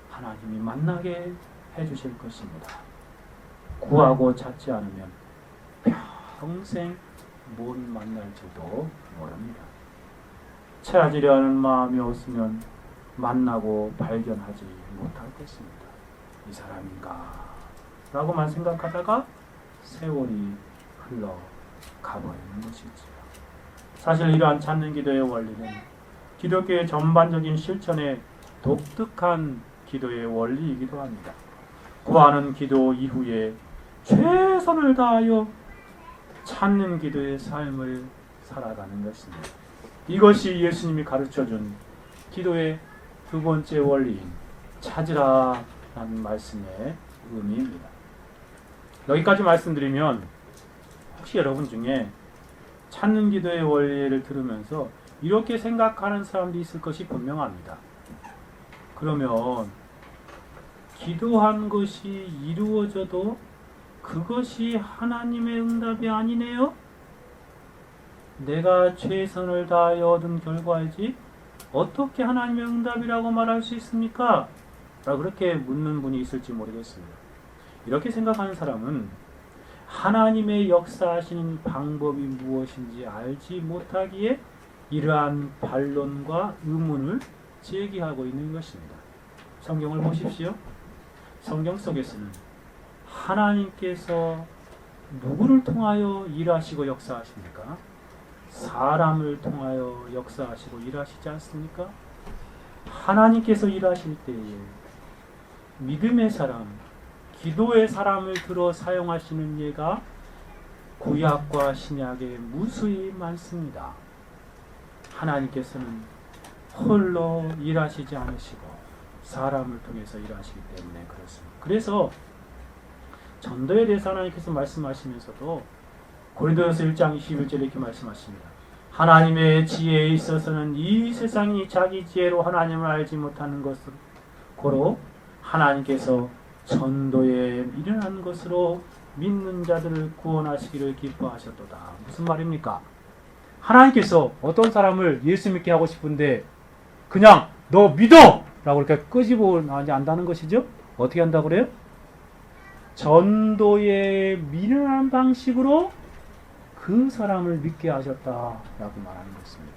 하나님이 만나게 해주실 것입니다. 구하고 찾지 않으면 평생 못 만날지도 모릅니다. 찾으려 하는 마음이 없으면 만나고 발견하지 못할 것입니다. 이 사람인가? 라고만 생각하다가 세월이 흘러가버리는 것이지요. 사실 이러한 찾는 기도의 원리는 기독교의 전반적인 실천의 독특한 기도의 원리이기도 합니다. 구하는 기도 이후에 최선을 다하여 찾는 기도의 삶을 살아가는 것입니다. 이것이 예수님이 가르쳐준 기도의 두 번째 원리인 찾으라 라는 말씀의 의미입니다. 여기까지 말씀드리면 혹시 여러분 중에 찾는 기도의 원리를 들으면서 이렇게 생각하는 사람도 있을 것이 분명합니다. 그러면 기도한 것이 이루어져도 그것이 하나님의 응답이 아니네요? 내가 최선을 다하여 얻은 결과이지 어떻게 하나님의 응답이라고 말할 수 있습니까? 라고 그렇게 묻는 분이 있을지 모르겠습니다. 이렇게 생각하는 사람은 하나님의 역사하시는 방법이 무엇인지 알지 못하기에 이러한 반론과 의문을 제기하고 있는 것입니다. 성경을 보십시오. 성경 속에서는 하나님께서 누구를 통하여 일하시고 역사하십니까? 사람을 통하여 역사하시고 일하시지 않습니까? 하나님께서 일하실 때에 믿음의 사람, 기도의 사람을 들어 사용하시는 예가 구약과 신약에 무수히 많습니다. 하나님께서는 홀로 일하시지 않으시고 사람을 통해서 일하시기 때문에 그렇습니다. 그래서 전도에 대해서 하나님께서 말씀하시면서도 고린도전서 1장 21절에 이렇게 말씀하십니다. 하나님의 지혜에 있어서는 이 세상이 자기 지혜로 하나님을 알지 못하는 것으로 고로 하나님께서 전도에 미련한 것으로 믿는 자들을 구원하시기를 기뻐하셨도다. 무슨 말입니까? 하나님께서 어떤 사람을 예수 믿게 하고 싶은데 그냥 너 믿어! 라고 이렇게 끄집어 나오지 않는다는 것이죠. 어떻게 한다고 그래요? 전도에 미련한 방식으로 그 사람을 믿게 하셨다라고 말하는 것입니다.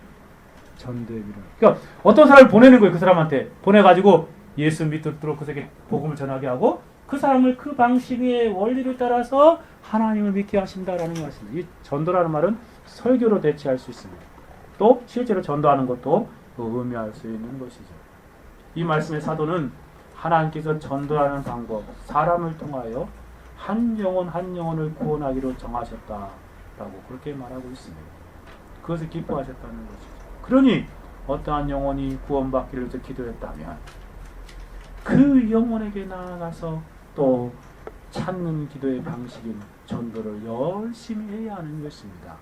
전도에 미련. 그러니까 어떤 사람을 보내는 거예요. 그 사람한테 보내가지고 예수 믿도록 그에게 복음을 전하게 하고 그 사람을 그 방식의 원리를 따라서 하나님을 믿게 하신다라는 것입니다. 이 전도라는 말은 설교로 대체할 수 있습니다. 또 실제로 전도하는 것도 의미할 수 있는 것이죠. 이 말씀의 사도는 하나님께서 전도하는 방법, 사람을 통하여 한 영혼 한 영혼을 구원하기로 정하셨다라고 그렇게 말하고 있습니다. 그것을 기뻐하셨다는 것이죠. 그러니 어떠한 영혼이 구원받기를 위해서 기도했다면 그 영혼에게 나아가서 또 찾는 기도의 방식인 전도를 열심히 해야 하는 것입니다.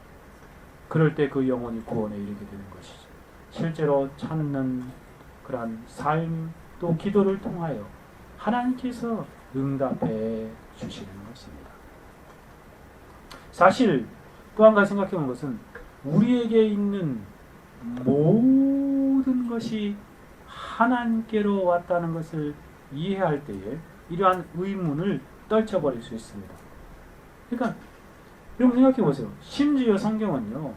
그럴 때 그 영혼이 구원에 이르게 되는 것이죠. 실제로 찾는 그러한 삶 또 기도를 통하여 하나님께서 응답해 주시는 것입니다. 사실 또 한 가지 생각해 본 것은 우리에게 있는 모든 것이 하나님께로 왔다는 것을 이해할 때에 이러한 의문을 떨쳐버릴 수 있습니다. 그러니까 여러분 생각해 보세요. 심지어 성경은요,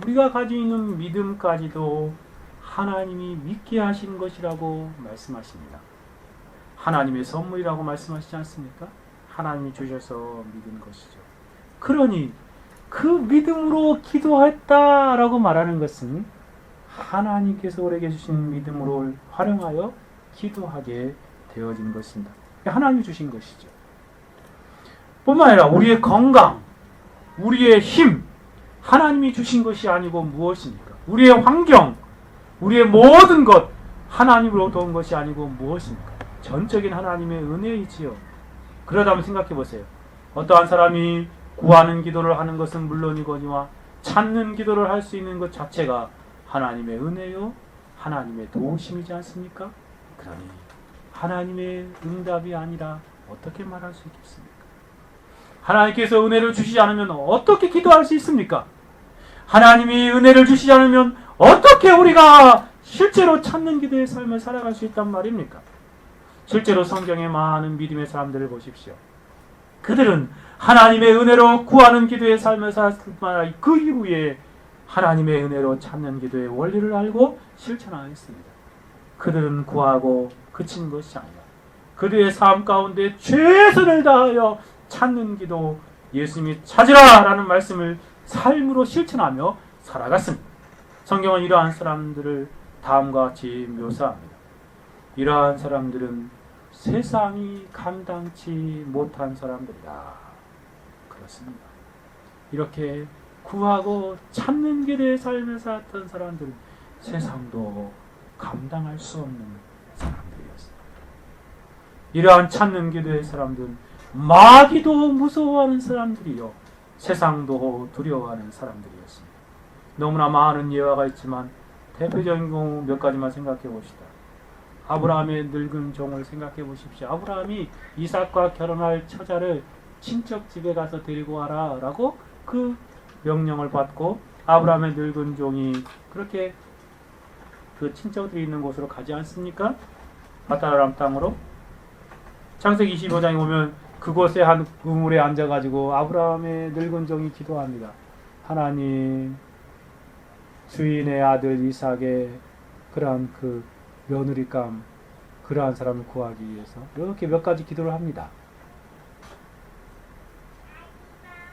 우리가 가지고 있는 믿음까지도 하나님이 믿게 하신 것이라고 말씀하십니다. 하나님의 선물이라고 말씀하시지 않습니까? 하나님이 주셔서 믿은 것이죠. 그러니 그 믿음으로 기도했다라고 말하는 것은 하나님께서 우리에게 주신 믿음으로 활용하여 기도하게 되어진 것입니다. 하나님이 주신 것이죠. 뿐만 아니라 우리의 건강, 우리의 힘, 하나님이 주신 것이 아니고 무엇입니까? 우리의 환경, 우리의 모든 것, 하나님으로부터 온 것이 아니고 무엇입니까? 전적인 하나님의 은혜이지요. 그러다면 생각해 보세요. 어떠한 사람이 구하는 기도를 하는 것은 물론이거니와 찾는 기도를 할 수 있는 것 자체가 하나님의 은혜요, 하나님의 도우심이지 않습니까? 그러니 하나님의 응답이 아니라 어떻게 말할 수 있겠습니까? 하나님께서 은혜를 주시지 않으면 어떻게 기도할 수 있습니까? 하나님이 은혜를 주시지 않으면 어떻게 우리가 실제로 찾는 기도의 삶을 살아갈 수 있단 말입니까? 실제로 성경의 많은 믿음의 사람들을 보십시오. 그들은 하나님의 은혜로 구하는 기도의 삶을 살았을 뿐 아니라 그 이후에 하나님의 은혜로 찾는 기도의 원리를 알고 실천하였습니다. 그들은 구하고 그친 것이 아니라 그들의 삶 가운데 최선을 다하여 찾는 기도, 예수님이 찾으라 라는 말씀을 삶으로 실천하며 살아갔습니다. 성경은 이러한 사람들을 다음과 같이 묘사합니다. 이러한 사람들은 세상이 감당치 못한 사람들이다. 그렇습니다. 이렇게 구하고 찾는 길의 삶을 살았던 사람들은 세상도 감당할 수 없는 사람들이었습니다. 이러한 찾는 기도의 사람들은 마귀도 무서워하는 사람들이요, 세상도 두려워하는 사람들이었습니다. 너무나 많은 예화가 있지만 대표적인 경우 몇 가지만 생각해 봅시다. 아브라함의 늙은 종을 생각해 보십시오. 아브라함이 이삭과 결혼할 처자를 친척 집에 가서 데리고 와라 라고 그 명령을 받고 아브라함의 늙은 종이 그렇게 그 친척들이 있는 곳으로 가지 않습니까? 바다람 땅으로. 창세기 25장에 보면 그곳에 한 우물에 앉아가지고 아브라함의 늙은 종이 기도합니다. 하나님, 주인의 아들 이삭의 그러한 그 며느리감, 그러한 사람을 구하기 위해서 이렇게 몇 가지 기도를 합니다.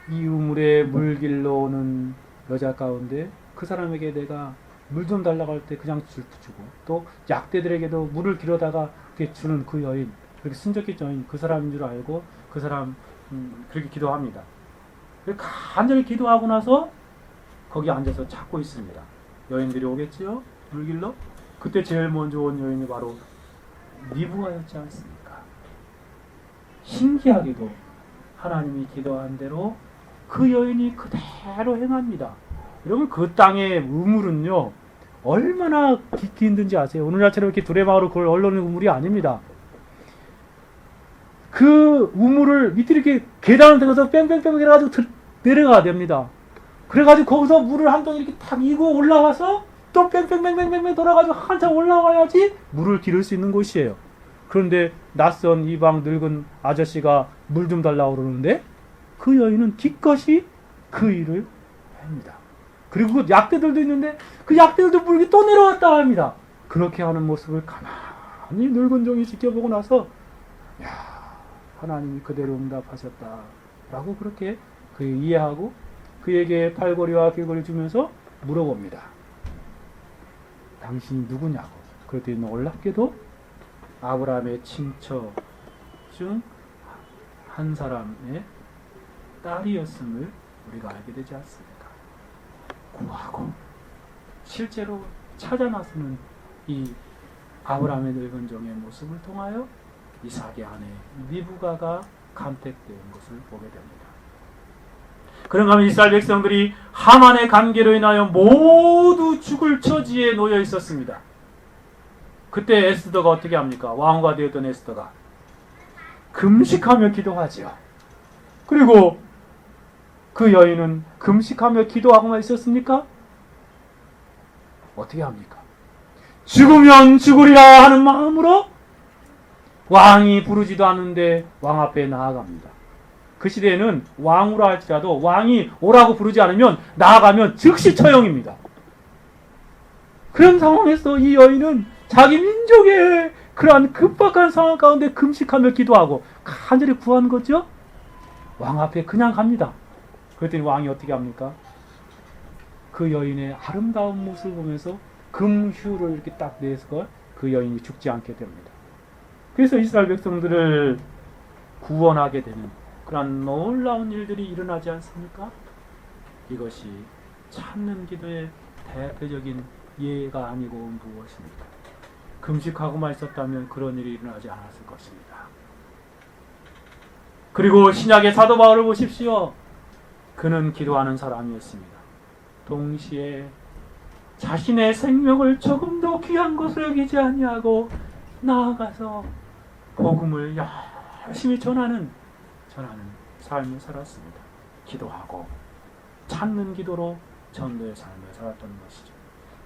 이 우물에 물길로 오는 여자 가운데 그 사람에게 내가 물 좀 달라고 할 때 그냥 주고, 또 약대들에게도 물을 길어다가 이렇게 주는 그 여인, 그렇게 순적인 여인, 그 사람인 줄 알고 그 사람 그렇게 기도합니다. 간절히 기도하고 나서 거기 앉아서 찾고 있습니다. 여인들이 오겠지요? 물길로? 그때 제일 먼저 온 여인이 바로 리브가였지 않습니까? 신기하게도 하나님이 기도한 대로 그 여인이 그대로 행합니다. 여러분, 그 땅의 우물은요 얼마나 깊이 힘든지 아세요? 오늘날처럼 이렇게 두레마으로 그걸 얼르는 우물이 아닙니다. 그 우물을 밑에 이렇게 계단을 들어서 뺑뺑뺑 해가지고 내려가야 됩니다. 그래가지고 거기서 물을 한 덩이 이렇게 탁 이고 올라와서 또 뺑뺑뺑뺑뺑뺑 돌아가지고 한참 올라와야지 물을 기를 수 있는 곳이에요. 그런데 낯선 이방 늙은 아저씨가 물 좀 달라고 그러는데 그 여인은 기꺼이 그 일을 합니다. 그리고 그 약대들도 있는데 그 약대들도 물이 또 내려왔다 합니다. 그렇게 하는 모습을 가만히 늙은 종이 지켜보고 나서 야, 하나님이 그대로 응답하셨다 라고 그렇게 그 이해하고 그에게 팔걸이와 길거리 주면서 물어봅니다. 당신이 누구냐고. 그랬더니 놀랍게도 아브라함의 친척 중 한 사람의 딸이었음을 우리가 알게 되지 않습니까? 구하고 실제로 찾아 나서는 이 아브라함의 늙은 종의 모습을 통하여 이삭의 아내 리브가가 간택된 것을 보게 됩니다. 그런가 하면 이스라엘 백성들이 하만의 관계로 인하여 모두 죽을 처지에 놓여 있었습니다. 그때 에스더가 어떻게 합니까? 왕후가 되었던 에스더가 금식하며 기도하지요. 그리고 그 여인은 금식하며 기도하고만 있었습니까? 어떻게 합니까? 죽으면 죽으리라 하는 마음으로 왕이 부르지도 않는데 왕 앞에 나아갑니다. 그 시대에는 왕으로 할지라도 왕이 오라고 부르지 않으면 나아가면 즉시 처형입니다. 그런 상황에서 이 여인은 자기 민족의 그러한 급박한 상황 가운데 금식하며 기도하고 간절히 구한 거죠. 왕 앞에 그냥 갑니다. 그랬더니 왕이 어떻게 합니까? 그 여인의 아름다운 모습을 보면서 금휴를 이렇게 딱 내서 그 여인이 죽지 않게 됩니다. 그래서 이스라엘 백성들을 구원하게 되는 그런 놀라운 일들이 일어나지 않습니까? 이것이 찾는 기도의 대표적인 예가 아니고 무엇입니까? 금식하고만 있었다면 그런 일이 일어나지 않았을 것입니다. 그리고 신약의 사도 바울을 보십시오. 그는 기도하는 사람이었습니다. 동시에 자신의 생명을 조금도 귀한 것을 여기지 아니하고 나아가서 복음을 열심히 전하는 삶을 살았습니다. 기도하고 찾는 기도로 전도의 삶을 살았던 것이죠.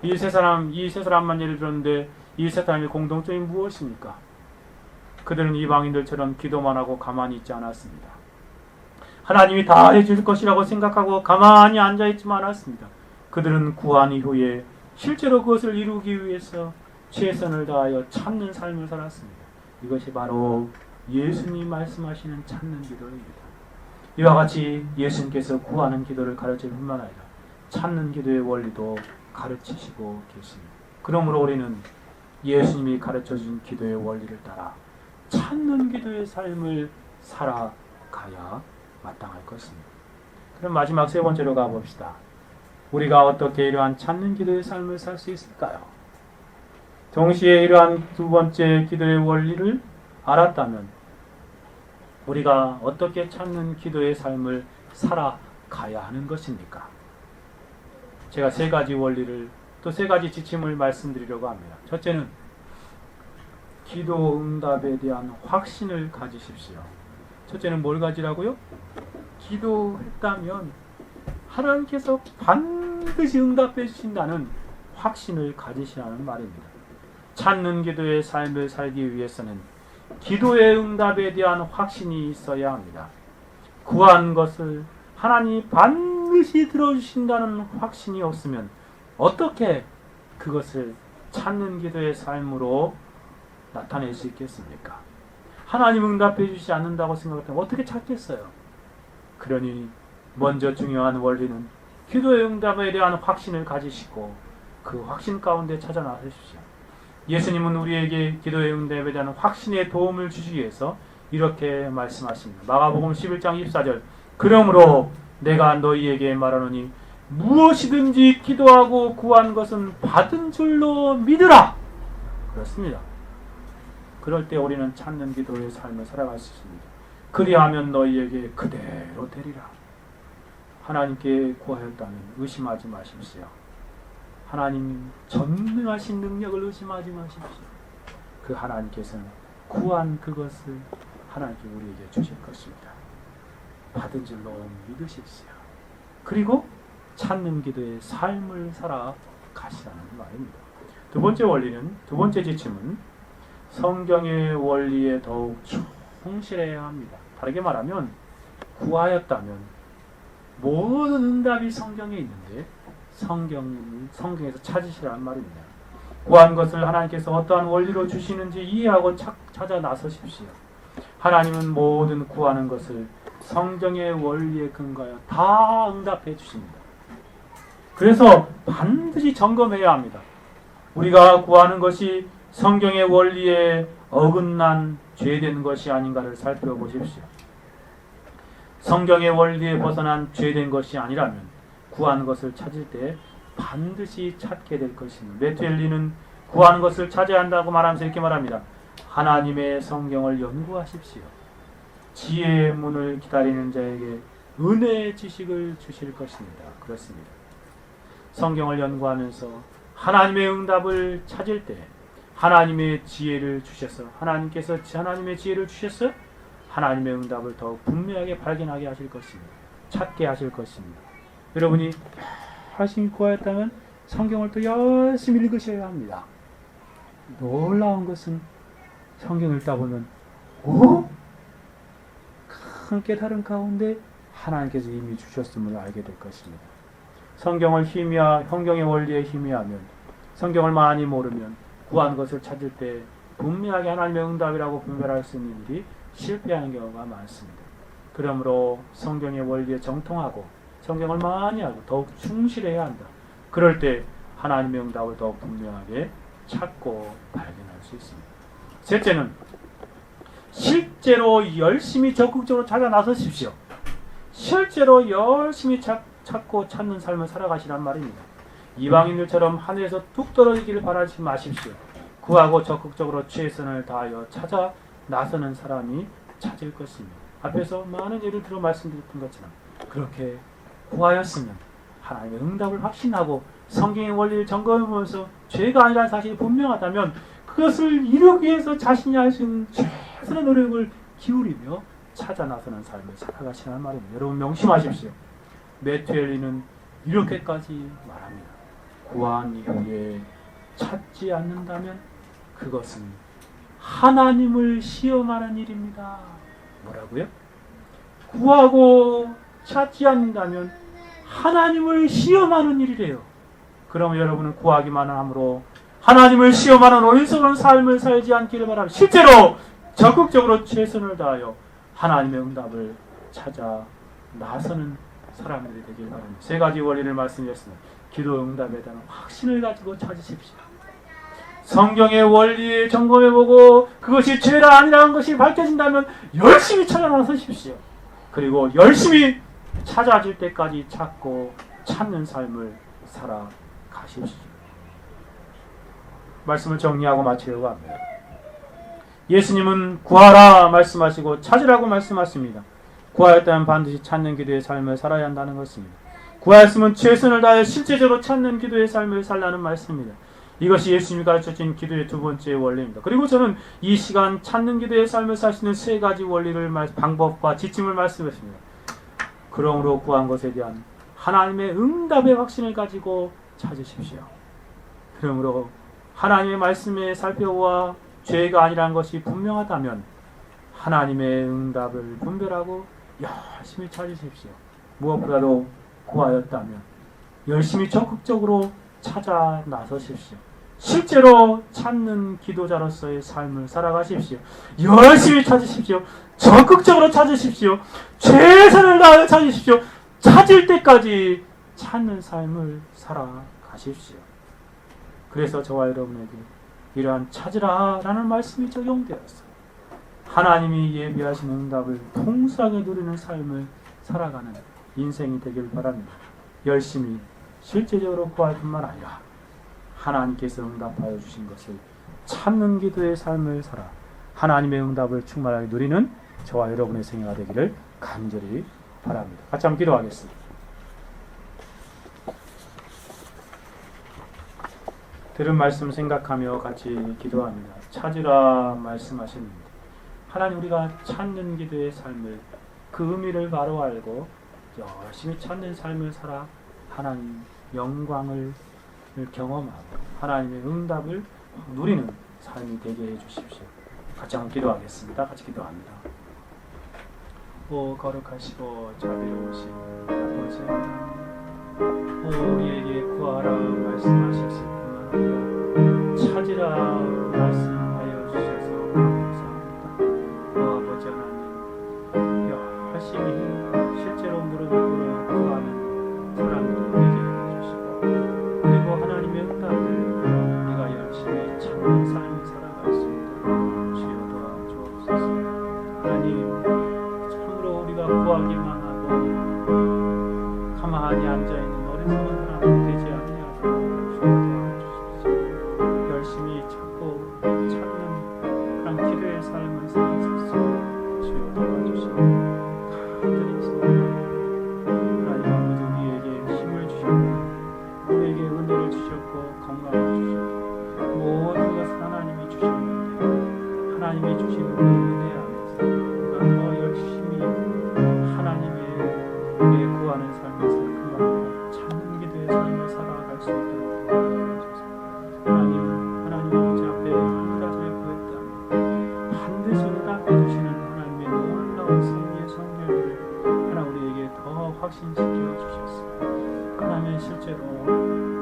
이 세 사람만 예를 들었는데 이 세 사람의 공동점이 무엇입니까? 그들은 이방인들처럼 기도만 하고 가만히 있지 않았습니다. 하나님이 다 해줄 것이라고 생각하고 가만히 앉아있지 않았습니다. 그들은 구한 이후에 실제로 그것을 이루기 위해서 최선을 다하여 찾는 삶을 살았습니다. 이것이 바로 예수님 말씀하시는 찾는 기도입니다. 이와 같이 예수님께서 구하는 기도를 가르칠 뿐만 아니라 찾는 기도의 원리도 가르치시고 계십니다. 그러므로 우리는 예수님이 가르쳐준 기도의 원리를 따라 찾는 기도의 삶을 살아가야 마땅할 것입니다. 그럼 마지막 세 번째로 가봅시다. 우리가 어떻게 이러한 찾는 기도의 삶을 살 수 있을까요? 동시에 이러한 두 번째 기도의 원리를 알았다면 우리가 어떻게 찾는 기도의 삶을 살아가야 하는 것입니까? 제가 세 가지 원리를 또 세 가지 지침을 말씀드리려고 합니다. 첫째는 기도 응답에 대한 확신을 가지십시오. 첫째는 뭘 가지라고요? 기도했다면 하나님께서 반드시 응답해 주신다는 확신을 가지시라는 말입니다. 찾는 기도의 삶을 살기 위해서는 기도의 응답에 대한 확신이 있어야 합니다. 구한 것을 하나님이 반드시 들어주신다는 확신이 없으면 어떻게 그것을 찾는 기도의 삶으로 나타낼 수 있겠습니까? 하나님 응답해 주시지 않는다고 생각하면 어떻게 찾겠어요? 그러니 먼저 중요한 원리는 기도의 응답에 대한 확신을 가지시고 그 확신 가운데 찾아 나서십시오. 예수님은 우리에게 기도의 응답에 대한 확신의 도움을 주시기 위해서 이렇게 말씀하십니다. 마가복음 11장 24절 그러므로 내가 너희에게 말하노니 무엇이든지 기도하고 구한 것은 받은 줄로 믿으라. 그렇습니다. 그럴 때 우리는 찾는 기도의 삶을 살아갈 수 있습니다. 그리하면 너희에게 그대로 되리라. 하나님께 구하였다면 의심하지 마십시오. 하나님 전능하신 능력을 의심하지 마십시오. 그 하나님께서는 구한 그것을 하나님께 우리에게 주실 것입니다. 받은 줄로 믿으십시오. 그리고 찾는 기도의 삶을 살아가시라는 말입니다. 두 번째 지침은 성경의 원리에 더욱 충실해야 합니다. 다르게 말하면 구하였다면 모든 응답이 성경에 있는데 성경에서 찾으시라는 말입니다. 구한 것을 하나님께서 어떠한 원리로 주시는지 이해하고 찾아 나서십시오. 하나님은 모든 구하는 것을 성경의 원리에 근거하여 다 응답해 주십니다. 그래서 반드시 점검해야 합니다. 우리가 구하는 것이 성경의 원리에 어긋난 죄된 것이 아닌가를 살펴보십시오. 성경의 원리에 벗어난 죄된 것이 아니라면 구하는 것을 찾을 때 반드시 찾게 될 것입니다. 메투엘리는 구하는 것을 찾아야 한다고 말하면서 이렇게 말합니다. 하나님의 성경을 연구하십시오. 지혜의 문을 기다리는 자에게 은혜의 지식을 주실 것입니다. 그렇습니다. 성경을 연구하면서 하나님의 응답을 찾을 때 하나님의 지혜를 주셔서 하나님께서 하나님의 지혜를 주셔서 하나님의 응답을 더욱 분명하게 발견하게 하실 것입니다. 찾게 하실 것입니다. 여러분이 열심히 구하였다면 성경을 또 열심히 읽으셔야 합니다. 놀라운 것은 성경을 읽다 보면 큰 깨달음 가운데 하나님께서 이미 주셨음을 알게 될 것입니다. 성경의 원리에 희미하면 성경을 많이 모르면 구한 것을 찾을 때 분명하게 하나님의 응답이라고 분별할 수 있는 일이 실패하는 경우가 많습니다. 그러므로 성경의 원리에 정통하고 성경을 많이 알고 더욱 충실해야 한다. 그럴 때 하나님의 응답을 더욱 분명하게 찾고 발견할 수 있습니다. 셋째는 실제로 열심히 적극적으로 찾아 나서십시오. 실제로 열심히 찾고 찾는 삶을 살아가시란 말입니다. 이방인들처럼 하늘에서 뚝 떨어지기를 바라지 마십시오. 구하고 적극적으로 최선을 다하여 찾아 나서는 사람이 찾을 것입니다. 앞에서 많은 예를 들어 말씀드렸던 것처럼 그렇게 구하였으면 하나님의 응답을 확신하고 성경의 원리를 점검하면서 죄가 아니라는 사실이 분명하다면 그것을 이루기 위해서 자신이 할 수 있는 최선의 노력을 기울이며 찾아 나서는 삶을 살아가시라는 말입니다. 여러분 명심하십시오. 메투엘리는 이렇게까지 말합니다. 구한 이후에 찾지 않는다면 그것은 하나님을 시험하는 일입니다. 뭐라고요? 구하고 찾지 않는다면 하나님을 시험하는 일이래요. 그럼 여러분은 구하기만 함으로 하나님을 시험하는 어리석은 삶을 살지 않기를 바랍니다. 실제로 적극적으로 최선을 다하여 하나님의 응답을 찾아 나서는 사람들이 되길 바랍니다. 세 가지 원리를 말씀드렸습니다. 기도 응답에 대한 확신을 가지고 찾으십시오. 성경의 원리 점검해보고 그것이 죄라 아니라는 것이 밝혀진다면 열심히 찾아 나서십시오. 그리고 열심히 찾아질 때까지 찾고 찾는 삶을 살아가십시오. 말씀을 정리하고 마치려고 합니다. 예수님은 구하라 말씀하시고 찾으라고 말씀하십니다. 구하였다면 반드시 찾는 기도의 삶을 살아야 한다는 것입니다. 구하였으면 최선을 다해 실제적으로 찾는 기도의 삶을 살라는 말씀입니다. 이것이 예수님이 가르쳐준 기도의 두 번째 원리입니다. 그리고 저는 이 시간 찾는 기도의 삶을 살 수 있는 세 가지 원리를 방법과 지침을 말씀했습니다. 그러므로 구한 것에 대한 하나님의 응답의 확신을 가지고 찾으십시오. 그러므로 하나님의 말씀에 살펴보아 죄가 아니라는 것이 분명하다면 하나님의 응답을 분별하고 열심히 찾으십시오. 무엇보다도 구하였다면 열심히 적극적으로 찾아 나서십시오. 실제로 찾는 기도자로서의 삶을 살아가십시오. 열심히 찾으십시오. 적극적으로 찾으십시오. 최선을 다하여 찾으십시오. 찾을 때까지 찾는 삶을 살아가십시오. 그래서 저와 여러분에게 이러한 찾으라 라는 말씀이 적용되었어요. 하나님이 예비하신 응답을 풍성하게 누리는 삶을 살아가는 인생이 되길 바랍니다. 열심히 실제적으로 구할 뿐만 아니라 하나님께서 응답하여 주신 것을 찾는 기도의 삶을 살아 하나님의 응답을 충만하게 누리는 저와 여러분의 생애가 되기를 간절히 바랍니다. 같이 한번 기도하겠습니다. 들은 말씀 생각하며 같이 기도합니다. 찾으라 말씀하십니다. 하나님, 우리가 찾는 기도의 삶을 그 의미를 바로 알고 열심히 찾는 삶을 살아 하나님 영광을 경험하고 하나님의 응답을 누리는 삶이 되게 해주십시오. 같이 한번 기도하겠습니다. 같이 기도합니다. 오 거룩하시고 자비로우신 아버지 하나님, 우리에게 구하라 말씀하셨을 뿐만 아니라 찾으라 말씀하여 주셔서 감사합니다. 아버지 하나님, 열심히 실제로 무릎을 꿇어 구하는 사람들이 되게 해주시고 그리고 하나님의 응답을 우리가 열심히 찾는 삶을 살아갈 수 있도록 주여 도와주옵소서. 하나님, 참으로 우리가 구하기만 하고 가만히 앉아있는 어리석은 사람이 되지 아니하도록 주여 도와주십시오. 열심히 찾고 찾는 그런 기도의 삶을 살아갈 수 있도록 주여 도와주시고 간절히 소원합니다. 하나님 아버지, 우리에게 힘을 주셨고 우리에게 은혜를 주셨고 건강을 주셨고 모든 것을 하나님이 주셨는데 하나님이 주신 그 은혜 안에서 우리가 더 열심히 하나님의 구하는 삶을 살고 찾는 기도의 삶을 살아갈 수 있도록 도와주옵소서. 하나님 아버지 앞에 한 가지를 구했다면 반드시 응답해 주시는 하나님의 놀라운 섭리의 성결을 하나 우리에게 더 확신시켜 주셨습니다. 하나님, 실제로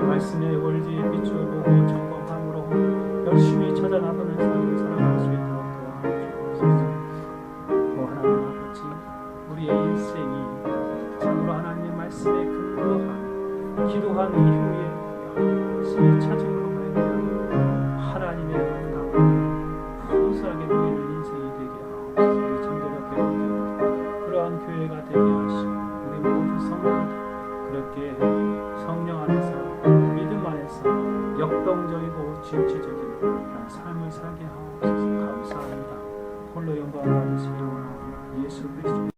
말씀의 원리에 비추어보고 점검함으로 열심히 찾아 나서는 삶을 살아갈 수 있도록 도와주옵소서. 하나님 아버지, 우리의 인생이 참으로 하나님의 말씀에 근거한 기도한 이후에 열심히 찾음으로 말미암아 하나님의 응답을 풍성하게 누리는 인생이 되게 하옵소서. 우리 전도력 교회 그러한 교회가 되게 하시고 우리 모든 성도들 그렇게 성령 안에서 믿음 안에서 역동적이고 진취적인 그런 삶을 살게 하옵소서. 감사합니다. 홀로 영광을 받으시기 원하오며 예수 그리스도